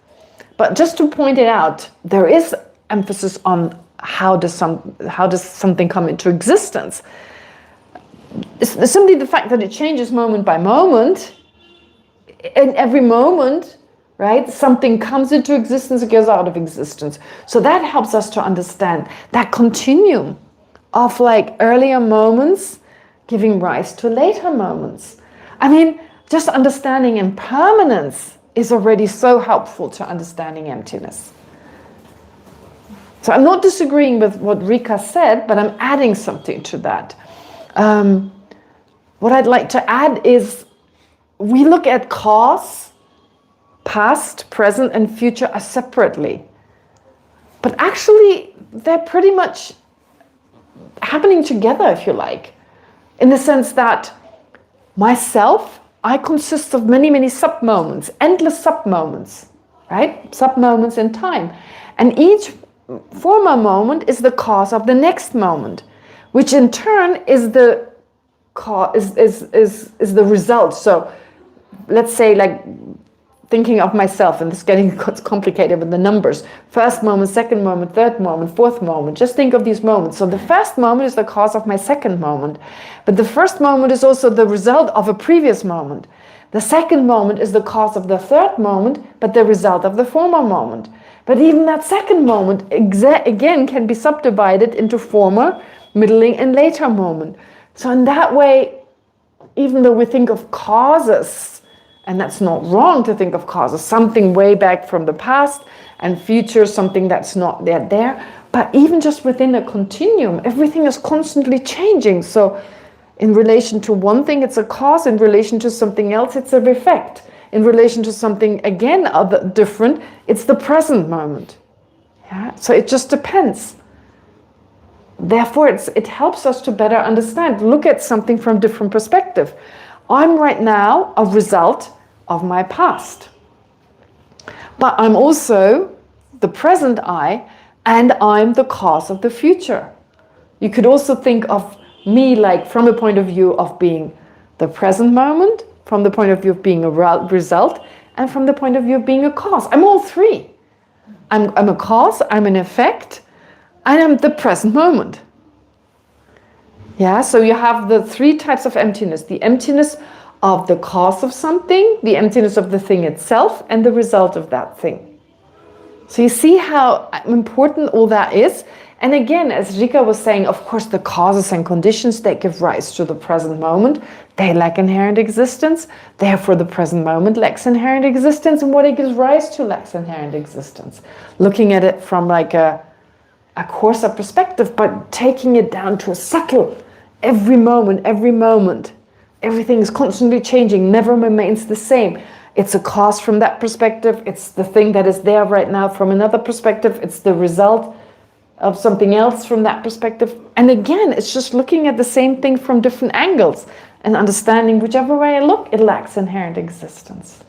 But just to point it out, there is emphasis on how does something come into existence. It's simply the fact that it changes moment by moment. In every moment, right, something comes into existence, it goes out of existence. So that helps us to understand that continuum of like earlier moments giving rise to later moments. I mean, just understanding impermanence is already so helpful to understanding emptiness. So I'm not disagreeing with what Rika said, but I'm adding something to that. What I'd like to add is we look at cause, past, present, and future as separately. But actually, they're pretty much happening together, if you like. In the sense that myself, I consist of many, many sub-moments, endless sub-moments, right? Sub-moments in time. And each former moment is the cause of the next moment, which in turn is the is the result. So let's say, like, thinking of myself, and this is getting complicated with the numbers. First moment, second moment, third moment, fourth moment. Just think of these moments. So the first moment is the cause of my second moment. But the first moment is also the result of a previous moment. The second moment is the cause of the third moment, but the result of the former moment. But even that second moment, again, can be subdivided into former, middling, and later moment. So in that way, even though we think of causes, and that's not wrong to think of causes, something way back from the past, and future, something that's not yet there, but even just within a continuum, everything is constantly changing. So in relation to one thing, it's a cause. In relation to something else, it's an effect. In relation to something, again, other different, it's the present moment. Yeah? So it just depends. Therefore, it helps us to better understand, look at something from different perspective. I'm right now a result of my past. But I'm also the present I, and I'm the cause of the future. You could also think of me like from a point of view of being the present moment, from the point of view of being a result, and from the point of view of being a cause. I'm all three. I'm a cause, I'm an effect, and I'm the present moment. Yeah, so you have the three types of emptiness. The emptiness of the cause of something, the emptiness of the thing itself, and the result of that thing. So you see how important all that is. And again, as Rika was saying, of course, the causes and conditions that give rise to the present moment, they lack inherent existence. Therefore, the present moment lacks inherent existence, and what it gives rise to lacks inherent existence. Looking at it from like a coarser perspective, but taking it down to a subtle, every moment, everything is constantly changing, never remains the same. It's a cause from that perspective. It's the thing that is there right now from another perspective. It's the result of something else from that perspective. And again, it's just looking at the same thing from different angles and understanding whichever way I look, it lacks inherent existence.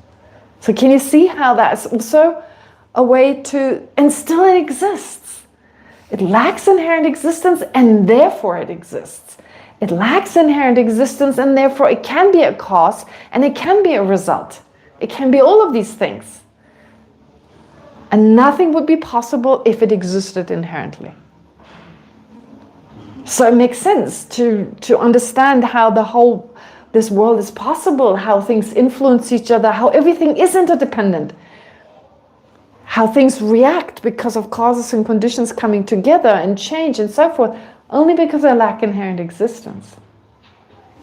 So can you see how that's also a way to, and still it exists. It lacks inherent existence and therefore it exists. It lacks inherent existence and therefore it can be a cause and it can be a result. It can be all of these things. And nothing would be possible if it existed inherently. So it makes sense to understand how this world is possible, how things influence each other, how everything is interdependent, how things react because of causes and conditions coming together and change and so forth, only because they lack inherent existence.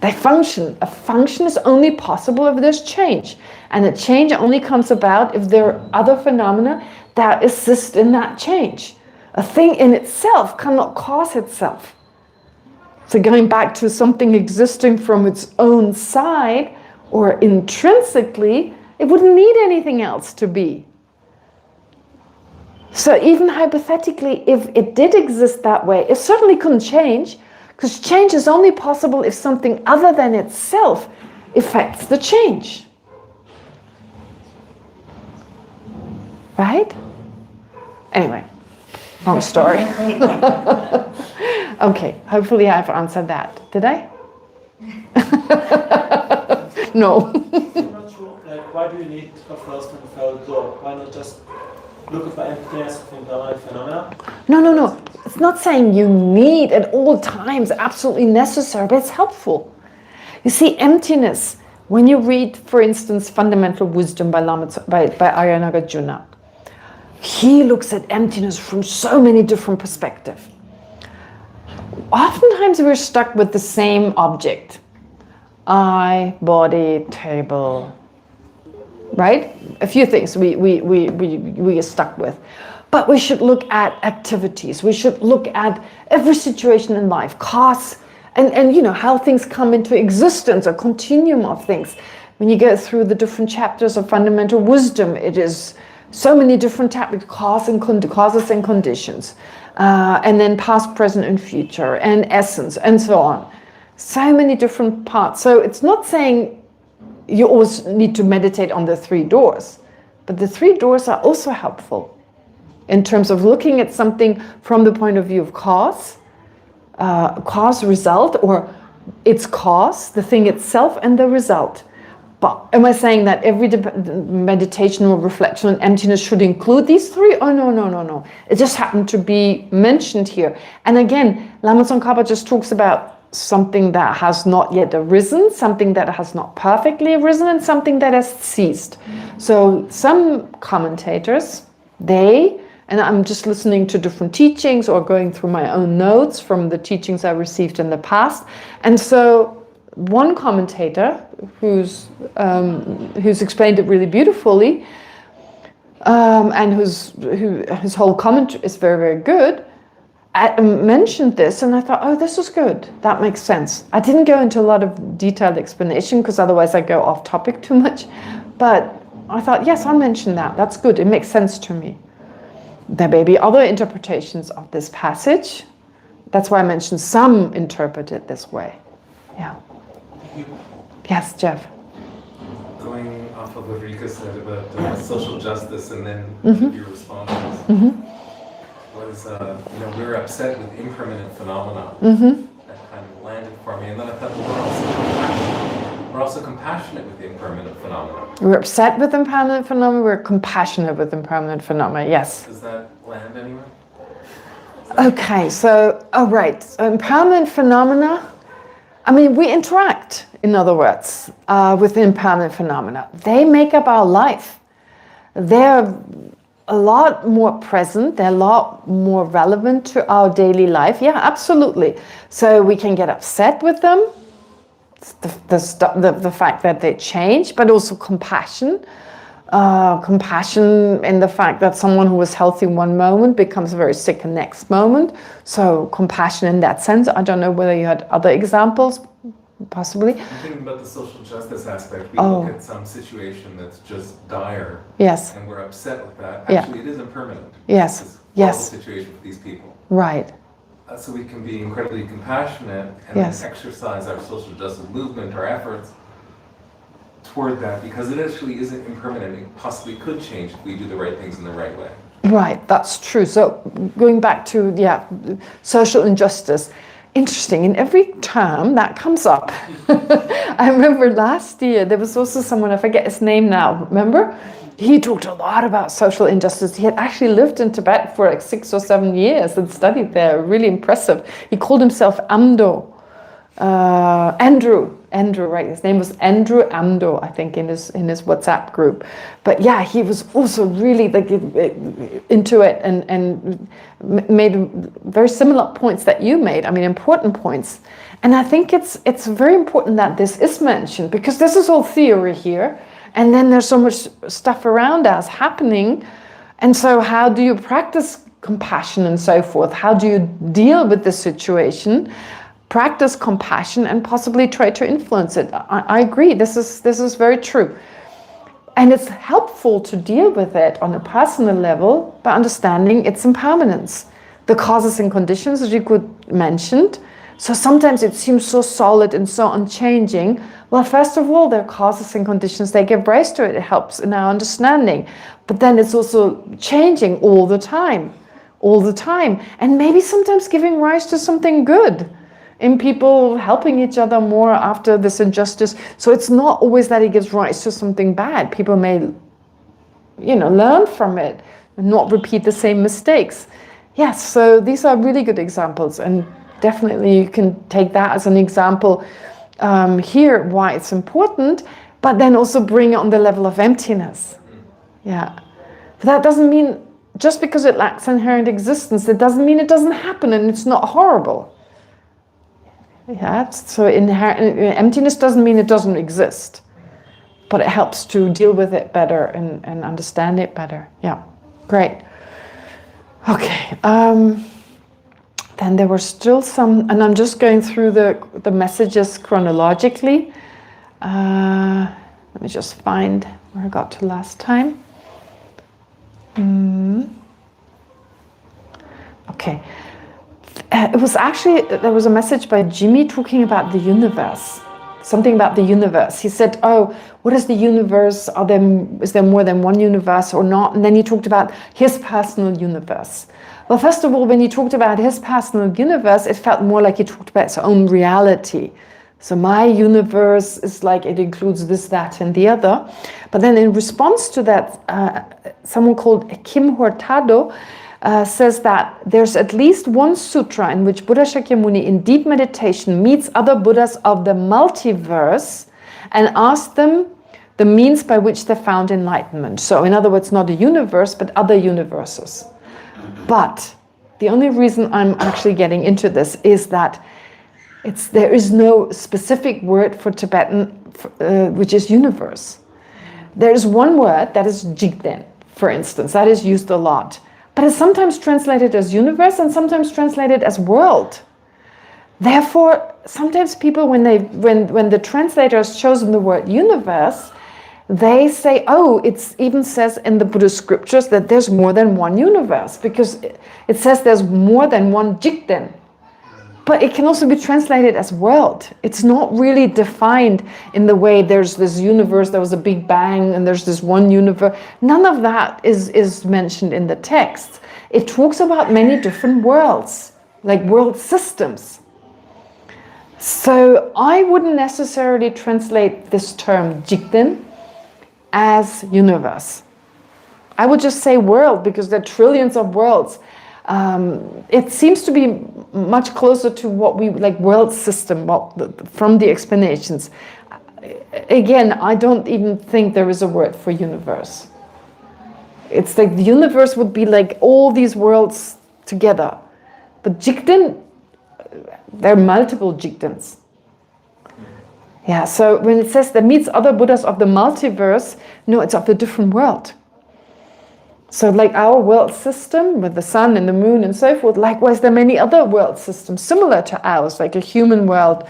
They function. A function is only possible if there's change. And a change only comes about if there are other phenomena that assist in that change. A thing in itself cannot cause itself. So going back to something existing from its own side or intrinsically, it wouldn't need anything else to be. So even hypothetically, if it did exist that way, it certainly couldn't change, because change is only possible if something other than itself affects the change. Right? Anyway, long story. Okay, hopefully I've answered that. Did I? No. I'm not sure, like, why do you need a first and third door? Why not just look at the emptiness of impermanent phenomena? No. It's not saying you need at all times, absolutely necessary, but it's helpful. You see, emptiness, when you read, for instance, Fundamental Wisdom by Arya Nagarjuna, he looks at emptiness from so many different perspectives. Oftentimes we're stuck with the same object. Eye, body, table, right? A few things we are stuck with. But we should look at activities. We should look at every situation in life, cause, and you know, how things come into existence, a continuum of things. When you go through the different chapters of Fundamental Wisdom, it is so many different topics, causes and conditions, and then past, present, and future, and essence, and so on. So many different parts. So it's not saying you always need to meditate on the three doors, but the three doors are also helpful in terms of looking at something from the point of view of cause, result, or its cause, the thing itself, and the result. But am I saying that every meditation or reflection on emptiness should include these three? Oh, no. It just happened to be mentioned here. And again, Lama Tsongkhapa just talks about something that has not yet arisen, something that has not perfectly arisen, and something that has ceased. So some commentators, and I'm just listening to different teachings or going through my own notes from the teachings I received in the past. And so one commentator who's explained it really beautifully, and whose whole comment is very, very good, mentioned this, and I thought, oh, this is good. That makes sense. I didn't go into a lot of detailed explanation because otherwise I go off topic too much. But I thought, yes, I'll mention that. That's good. It makes sense to me. There may be other interpretations of this passage. That's why I mentioned some interpret it this way. Yeah. Yes, Jeff. Going off of what Rika said about social justice and then your responses. Was, we were upset with impermanent phenomena. That kind of landed for me. And then I thought, we're also compassionate with the impermanent phenomena. We're upset with impermanent phenomena, we're compassionate with impermanent phenomena, yes. Does that land anywhere? Okay, so, right. So impermanent phenomena, I mean, we interact, in other words, with impermanent phenomena. They make up our life. They're a lot more present, they're a lot more relevant to our daily life. Yeah, absolutely. So we can get upset with them, the fact that they change, but also compassion. Compassion in the fact that someone who was healthy one moment becomes very sick the next moment. So compassion in that sense. I don't know whether you had other examples, possibly. I'm thinking about the social justice aspect. We look at some situation that's just dire. Yes. And we're upset with that. Actually, it is impermanent. Yes. It's a yes. horrible situation for these people. Right. So we can be incredibly compassionate and then exercise our social justice movement, our efforts toward that, because it actually isn't impermanent. It possibly could change if we do the right things in the right way. Right, that's true. So going back to, social injustice. Interesting, in every term that comes up. I remember last year, there was also someone, I forget his name now, remember? He talked a lot about social injustice. He had actually lived in Tibet for like 6 or 7 years and studied there, really impressive. He called himself Amdo. Andrew, right? His name was Andrew Amdo, I think, in his WhatsApp group. But yeah, he was also really like into it and made very similar points that you made. I mean, important points. And I think it's very important that this is mentioned, because this is all theory here, and then there's so much stuff around us happening. And so how do you practice compassion and so forth? How do you deal with this situation, practice compassion, and possibly try to influence it? I agree, this is very true. And it's helpful to deal with it on a personal level by understanding its impermanence, the causes and conditions, as you could mentioned. So sometimes it seems so solid and so unchanging. Well, first of all, there are causes and conditions, they give rise to it. It helps in our understanding. But then it's also changing all the time. And maybe sometimes giving rise to something good in people helping each other more after this injustice. So it's not always that it gives rise to something bad. People may, learn from it and not repeat the same mistakes. Yes, so these are really good examples, and definitely you can take that as an example here, why it's important, but then also bring it on the level of emptiness. Yeah. But that doesn't mean, just because it lacks inherent existence, it doesn't mean it doesn't happen and it's not horrible. Yeah, so inherent emptiness doesn't mean it doesn't exist, but it helps to deal with it better and understand it better. Yeah, great. Okay. Then there were still some, and I'm just going through the messages chronologically. Let me just find where I got to last time. Okay. It was actually, there was a message by Jimmy talking about the universe. Something about the universe. He said, oh, what is the universe? Is there more than one universe or not? And then he talked about his personal universe. Well, first of all, when he talked about his personal universe, it felt more like he talked about his own reality. So my universe is like, it includes this, that, and the other. But then in response to that, someone called Kim Hurtado says that there's at least one sutra in which Buddha Shakyamuni in deep meditation meets other Buddhas of the multiverse and asks them the means by which they found enlightenment. So in other words, not a universe, but other universes. But the only reason I'm actually getting into this is that there is no specific word for Tibetan, which is universe. There is one word that is jigden, for instance, that is used a lot. But it's sometimes translated as universe and sometimes translated as world. Therefore, sometimes people, when the translator has chosen the word universe, they say, oh, it even says in the Buddhist scriptures that there's more than one universe, because it says there's more than one jigden. But it can also be translated as world. It's not really defined in the way there's this universe, there was a big bang, and there's this one universe. None of that is mentioned in the text. It talks about many different worlds, like world systems. So I wouldn't necessarily translate this term jigden as universe. I would just say world, because there are trillions of worlds. It seems to be much closer to what we like world system from the explanations. Again, I don't even think there is a word for universe. It's like the universe would be like all these worlds together. But jigden, there are multiple jigdens. Yeah, so when it says that meets other Buddhas of the multiverse, no, it's of a different world. So like our world system with the sun and the moon and so forth, likewise there are many other world systems similar to ours, like a human world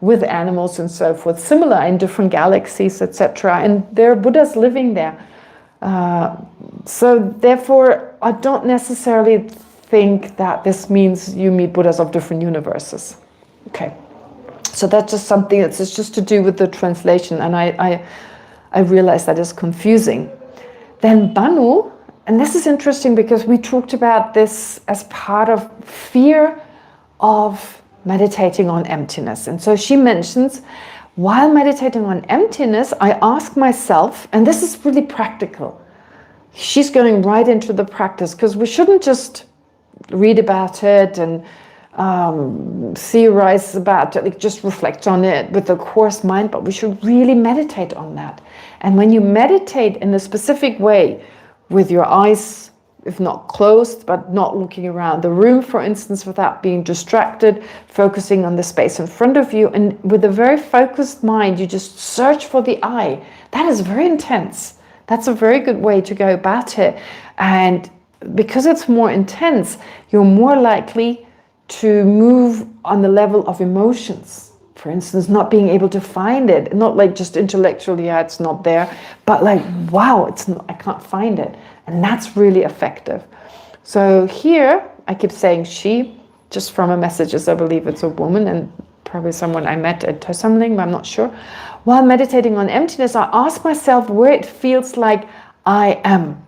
with animals and so forth, similar in different galaxies, etc. And there are Buddhas living there. So therefore, I don't necessarily think that this means you meet Buddhas of different universes. Okay. So that's just something that's just to do with the translation, and I realize that is confusing. Then Banu, and this is interesting because we talked about this as part of fear of meditating on emptiness. And so she mentions, while meditating on emptiness, I ask myself, and this is really practical. She's going right into the practice, because we shouldn't just read about it and theorize about it, like just reflect on it with a coarse mind, but we should really meditate on that. And when you meditate in a specific way, with your eyes if not closed, but not looking around the room, for instance, without being distracted, focusing on the space in front of you. And with a very focused mind, you just search for the I. That is very intense. That's a very good way to go about it. And because it's more intense, you're more likely to move on the level of emotions. For instance, not being able to find it, not like just intellectually, yeah, it's not there, but like, wow, it's not, I can't find it. And that's really effective. So here, I keep saying she, just from a messages, I believe it's a woman and probably someone I met at Tosamling, but I'm not sure. While meditating on emptiness, I ask myself where it feels like I am,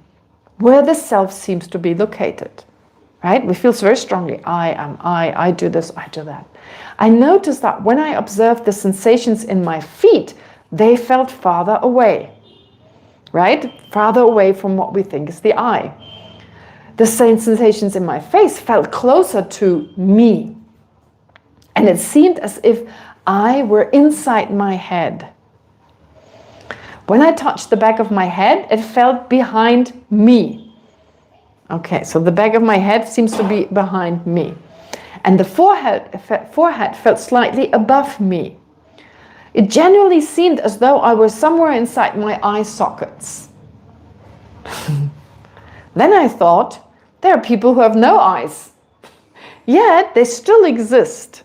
where the self seems to be located, right? We feel very strongly, I am, I do this, I do that. I noticed that when I observed the sensations in my feet, they felt farther away, right? Farther away from what we think is the I. The same sensations in my face felt closer to me. And it seemed as if I were inside my head. When I touched the back of my head, it felt behind me. Okay, so the back of my head seems to be behind me. And the forehead felt slightly above me. It genuinely seemed as though I was somewhere inside my eye sockets. Then I thought, there are people who have no eyes. Yet they still exist.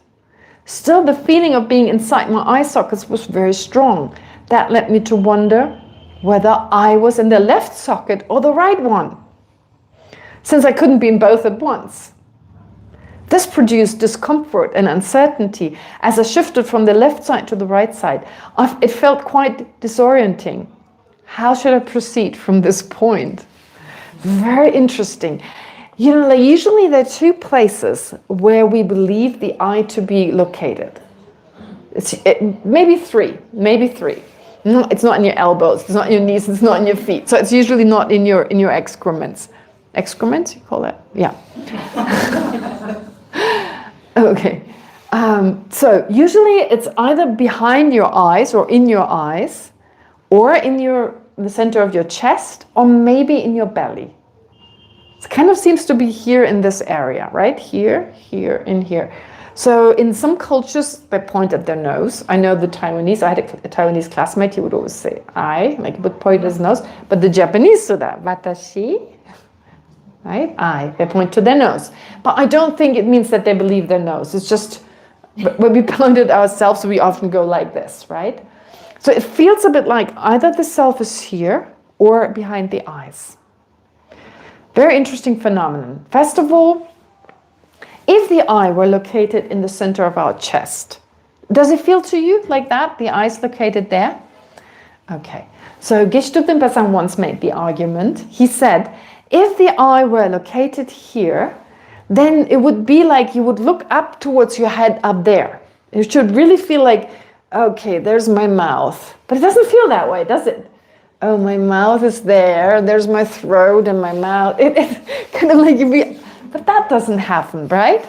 Still, the feeling of being inside my eye sockets was very strong. That led me to wonder whether I was in the left socket or the right one, since I couldn't be in both at once. This produced discomfort and uncertainty as I shifted from the left side to the right side. It felt quite disorienting. How should I proceed from this point? Very interesting. You know, like usually there are two places where we believe the I to be located. Maybe three. No, it's not in your elbows, it's not in your knees, it's not in your feet. So it's usually not in your excrements. Excrements, you call that? Yeah. Okay. So usually it's either behind your eyes or in your eyes, or in the center of your chest, or maybe in your belly. It kind of seems to be here in this area, right? Here, here, and here. So in some cultures, they point at their nose. I know the Taiwanese, I had a Taiwanese classmate, he would always say I, like he would point at his nose. But the Japanese do that, watashi, right? I, they point to their nose. But I don't think it means that they believe their nose. It's just, when we point at ourselves, we often go like this, right? So it feels a bit like either the self is here or behind the eyes. Very interesting phenomenon. First of all, if the eye were located in the center of our chest, does it feel to you like that? The eye is located there? Okay. So Geshe Kelsang once made the argument. He said, if the eye were located here, then it would be like you would look up towards your head up there. It should really feel like, okay, there's my mouth. But it doesn't feel that way, does it? Oh, my mouth is there, there's my throat and my mouth. It's kind of like but that doesn't happen, right?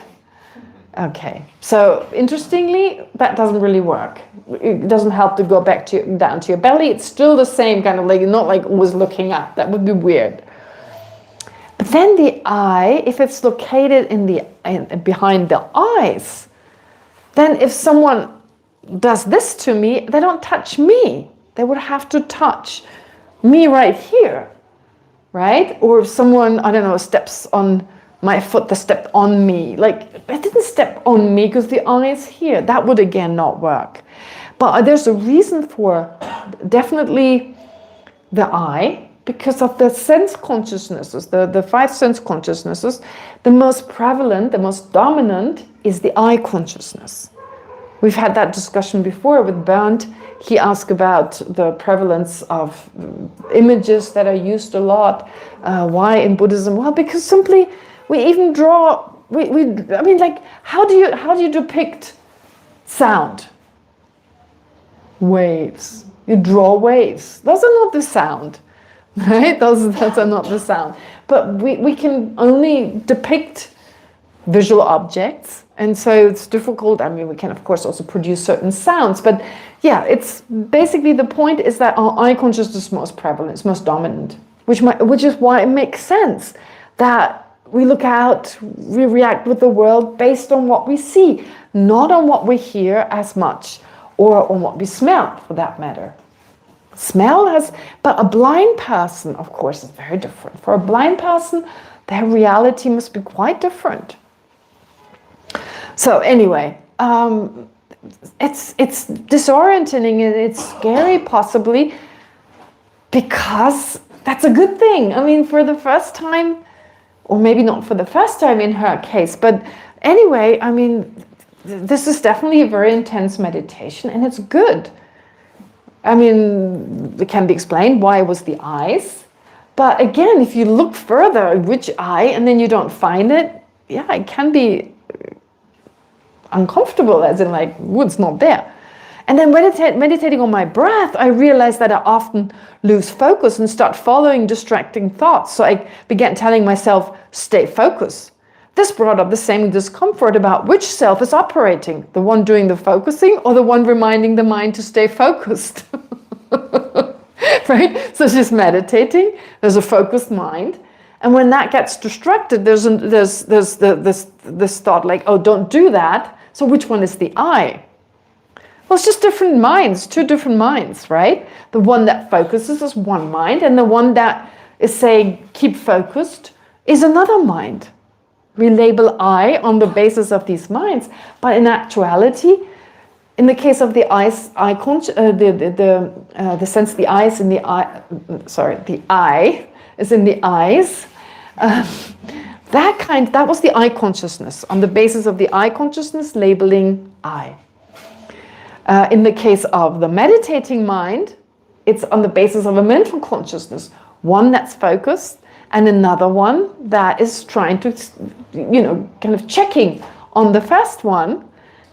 Okay, so interestingly, that doesn't really work. It doesn't help to go back down to your belly. It's still the same kind of like, not like always looking up. That would be weird. But then the eye, if it's located behind the eyes, then if someone does this to me, they don't touch me. They would have to touch me right here, right? Or if someone, I don't know, steps on my foot, they stepped on me. Like, they didn't step on me because the eye is here. That would again not work. But there's a reason for definitely the eye, because of the sense consciousnesses, the 5 sense consciousnesses. The most prevalent, the most dominant is the eye consciousness. We've had that discussion before with Bernd. He asked about the prevalence of images that are used a lot. Why in Buddhism? Well, because simply we even draw. I mean, like, how do you depict sound? Waves. You draw waves. Those are not the sound, right? Those are not the sound. But we can only depict visual objects. And so it's difficult. I mean, we can, of course, also produce certain sounds. But yeah, it's basically the point is that our eye consciousness is most prevalent, it's most dominant, which is why it makes sense that we look out, we react with the world based on what we see, not on what we hear as much, or on what we smell, for that matter. Smell has, but a blind person, of course, is very different. For a blind person, their reality must be quite different. So anyway, it's disorienting and it's scary, possibly, because that's a good thing. I mean, for the first time, or maybe not for the first time in her case, but anyway, I mean, this is definitely a very intense meditation, and it's good. I mean, it can be explained why it was the eyes. But again, if you look further, which eye, and then you don't find it, yeah, it can be uncomfortable, as in like, ooh, it's not there. And then meditating on my breath, I realized that I often lose focus and start following distracting thoughts. So I began telling myself, stay focused. This brought up the same discomfort about which self is operating, the one doing the focusing or the one reminding the mind to stay focused. Right? So she's meditating, there's a focused mind, and when that gets distracted, there's this thought like, oh, don't do that. So which one is the I? Well, it's just different minds, two different minds, right? The one that focuses is one mind, and the one that is saying, keep focused, is another mind. We label I on the basis of these minds, but in actuality, in the case of the eyes, the sense the eye is in the eye. Sorry, the I is in the eyes. That was the I consciousness, on the basis of the I consciousness labeling I. In the case of the meditating mind, it's on the basis of a mental consciousness, one that's focused, and another one that is trying to, kind of checking on the first one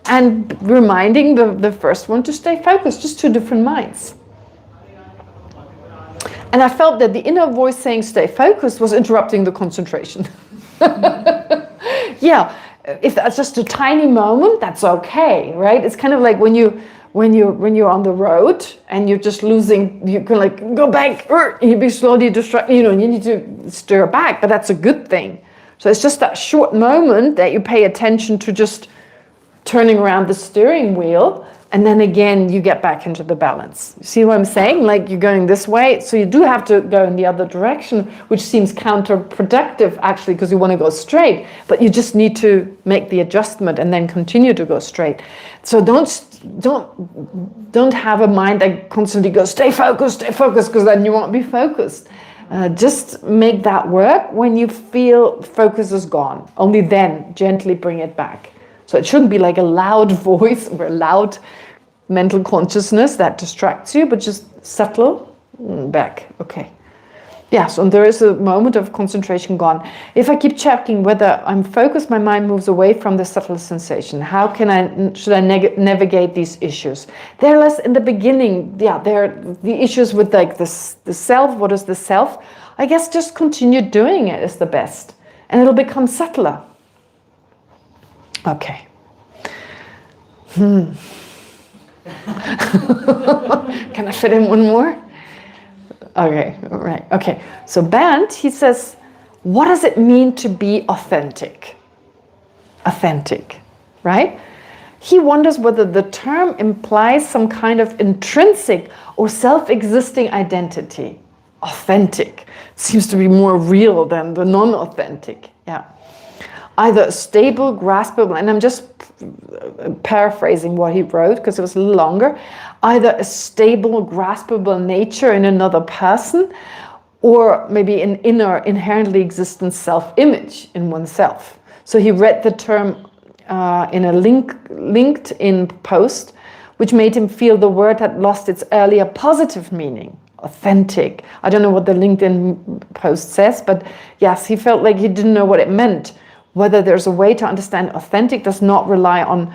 and reminding the first one to stay focused, just two different minds. And I felt that the inner voice saying stay focused was interrupting the concentration. Yeah, if that's just a tiny moment, that's okay, right? It's kind of like when you're on the road and you're just losing, you can like go back, you be slowly distracted, you need to stir back, but that's a good thing. So it's just that short moment that you pay attention to just turning around the steering wheel, and then again you get back into the balance. You see what I'm saying? Like you're going this way, so you do have to go in the other direction, which seems counterproductive actually, because you want to go straight, but you just need to make the adjustment and then continue to go straight. So don't have a mind that constantly goes stay focused, because then you won't be focused. Just make that work when you feel focus is gone. Only then gently bring it back. So it shouldn't be like a loud voice or a loud mental consciousness that distracts you, but just subtle back. Okay. Yeah, so there is a moment of concentration gone. If I keep checking whether I'm focused, my mind moves away from the subtle sensation. How should I navigate these issues? They're less in the beginning. Yeah, they're the issues with like the self. What is the self? I guess just continue doing it is the best, and it'll become subtler. Okay. Can I fit in one more? Okay, all right. Okay, so Bernd, he says, what does it mean to be authentic? Authentic, right? He wonders whether the term implies some kind of intrinsic or self-existing identity. Authentic seems to be more real than the non-authentic, yeah. Either a stable, graspable, and I'm just paraphrasing what he wrote because it was a little longer, either a stable, graspable nature in another person, or maybe an inner, inherently existent self-image in oneself. So he read the term in a LinkedIn post, which made him feel the word had lost its earlier positive meaning. Authentic. I don't know what the LinkedIn post says, but yes, he felt like he didn't know what it meant. Whether there's a way to understand authentic does not rely on,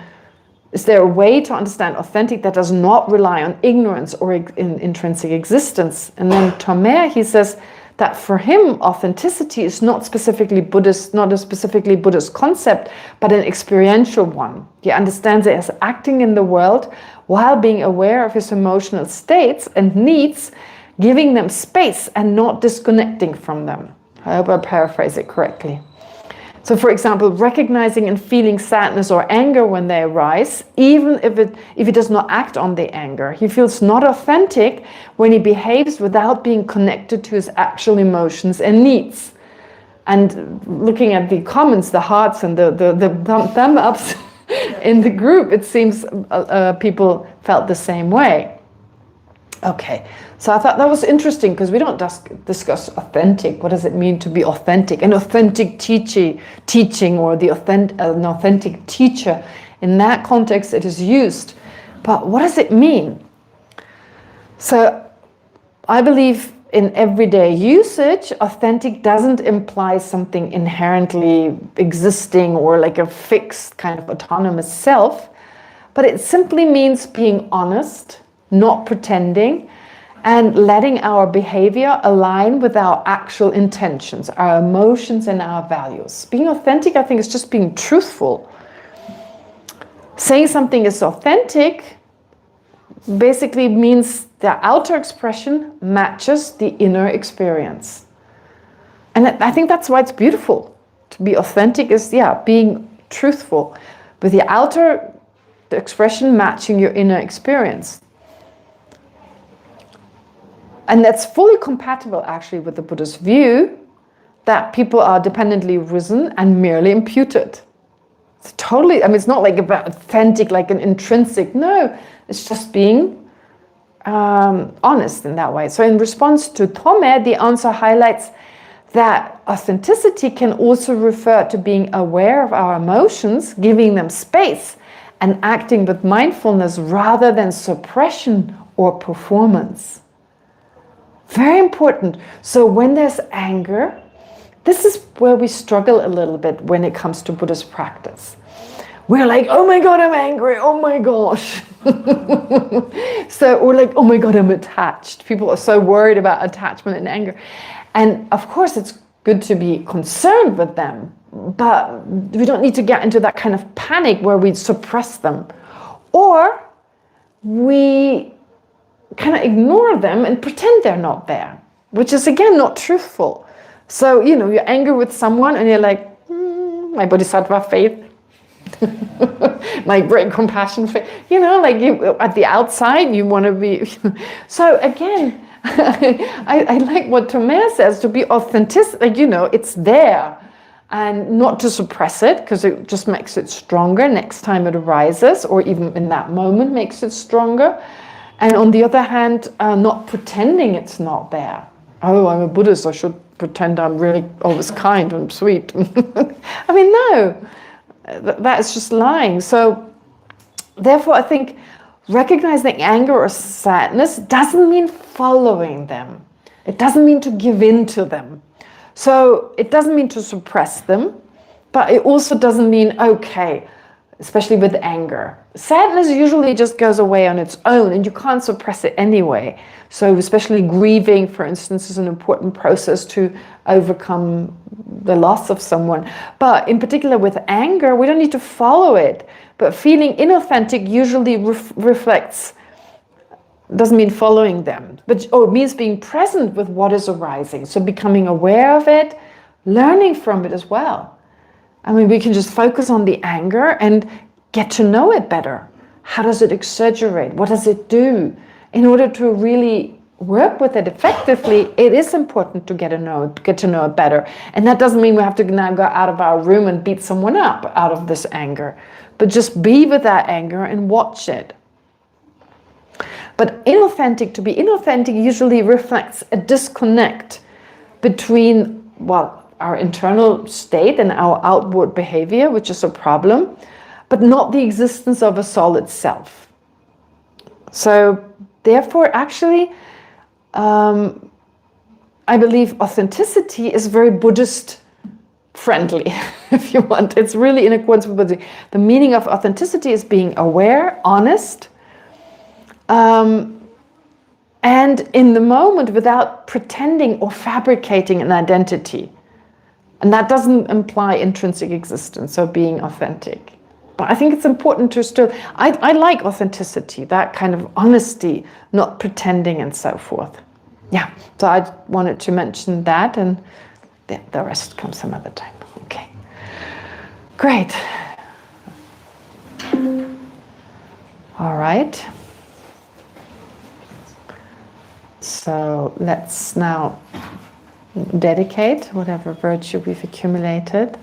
is there a way to understand authentic that does not rely on ignorance or intrinsic existence? And then Tomer, he says that for him, authenticity is not specifically Buddhist, not a specifically Buddhist concept, but an experiential one. He understands it as acting in the world while being aware of his emotional states and needs, giving them space and not disconnecting from them. I hope I paraphrase it correctly. So for example, recognizing and feeling sadness or anger when they arise, even if he does not act on the anger. He feels not authentic when he behaves without being connected to his actual emotions and needs. And looking at the comments, the hearts and the thumb ups in the group, it seems people felt the same way. Okay, so I thought that was interesting because we don't discuss authentic. What does it mean to be authentic? An authentic teaching or an authentic teacher. In that context it is used. But what does it mean? So I believe in everyday usage, authentic doesn't imply something inherently existing or like a fixed kind of autonomous self, but it simply means being honest, not pretending, and letting our behavior align with our actual intentions, our emotions and our values. Being authentic, I think, is just being truthful. Saying something is authentic basically means the outer expression matches the inner experience. And I think that's why it's beautiful. To be authentic is, being truthful, with the outer expression matching your inner experience. And that's fully compatible actually with the Buddhist view that people are dependently risen and merely imputed. It's totally, it's not like about authentic, like an intrinsic, no, it's just being honest in that way. So in response to Tome, the answer highlights that authenticity can also refer to being aware of our emotions, giving them space, and acting with mindfulness rather than suppression or performance. Very important. So when there's anger, this is where we struggle a little bit when it comes to Buddhist practice. We're like, oh my God, I'm angry. Oh my gosh. So we're like, oh my God, I'm attached. People are so worried about attachment and anger. And of course, it's good to be concerned with them, but we don't need to get into that kind of panic where we suppress them. Or we kind of ignore them and pretend they're not there, which is again not truthful. So, you're angry with someone and you're like, my bodhisattva faith, my great compassion faith, like you at the outside, you want to be. So again, I like what Thomas says, to be authentic, it's there. And not to suppress it, because it just makes it stronger next time it arises, or even in that moment makes it stronger. And on the other hand, not pretending it's not there. Oh, I'm a Buddhist, I should pretend I'm really always kind and sweet. No, that is just lying. So therefore, I think recognizing anger or sadness doesn't mean following them. It doesn't mean to give in to them. So it doesn't mean to suppress them, but it also doesn't mean, okay, especially with anger. Sadness usually just goes away on its own and you can't suppress it anyway. So especially grieving, for instance, is an important process to overcome the loss of someone. But in particular with anger, we don't need to follow it. But feeling inauthentic usually reflects, doesn't mean following them, but it means being present with what is arising. So becoming aware of it, learning from it as well. We can just focus on the anger and get to know it better. How does it exaggerate? What does it do? In order to really work with it effectively, it is important to get to know it better. And that doesn't mean we have to now go out of our room and beat someone up out of this anger, but just be with that anger and watch it. But to be inauthentic usually reflects a disconnect between, our internal state and our outward behavior, which is a problem, but not the existence of a solid self. So therefore, actually, I believe authenticity is very Buddhist friendly, if you want. It's really in accordance with Buddhism. The meaning of authenticity is being aware, honest, and in the moment without pretending or fabricating an identity. And that doesn't imply intrinsic existence, so being authentic. But I think it's important to still, I like authenticity, that kind of honesty, not pretending and so forth. Yeah, so I wanted to mention that, and the rest comes some other time. Okay. Great. All right. So let's now dedicate whatever virtue we've accumulated.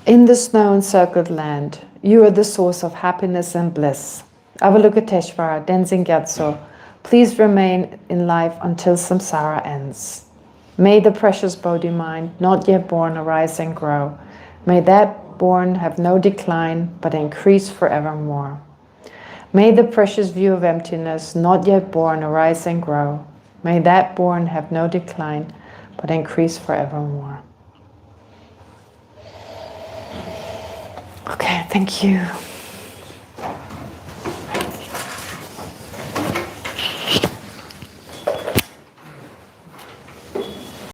In the snow-encircled land, you are the source of happiness and bliss. Avalokiteshvara, Denzin Gyatso, please remain in life until samsara ends. May the precious Bodhi mind, not yet born, arise and grow. May that born have no decline, but increase forevermore. May the precious view of emptiness, not yet born, arise and grow. May that born have no decline, but increase forevermore. Okay, thank you.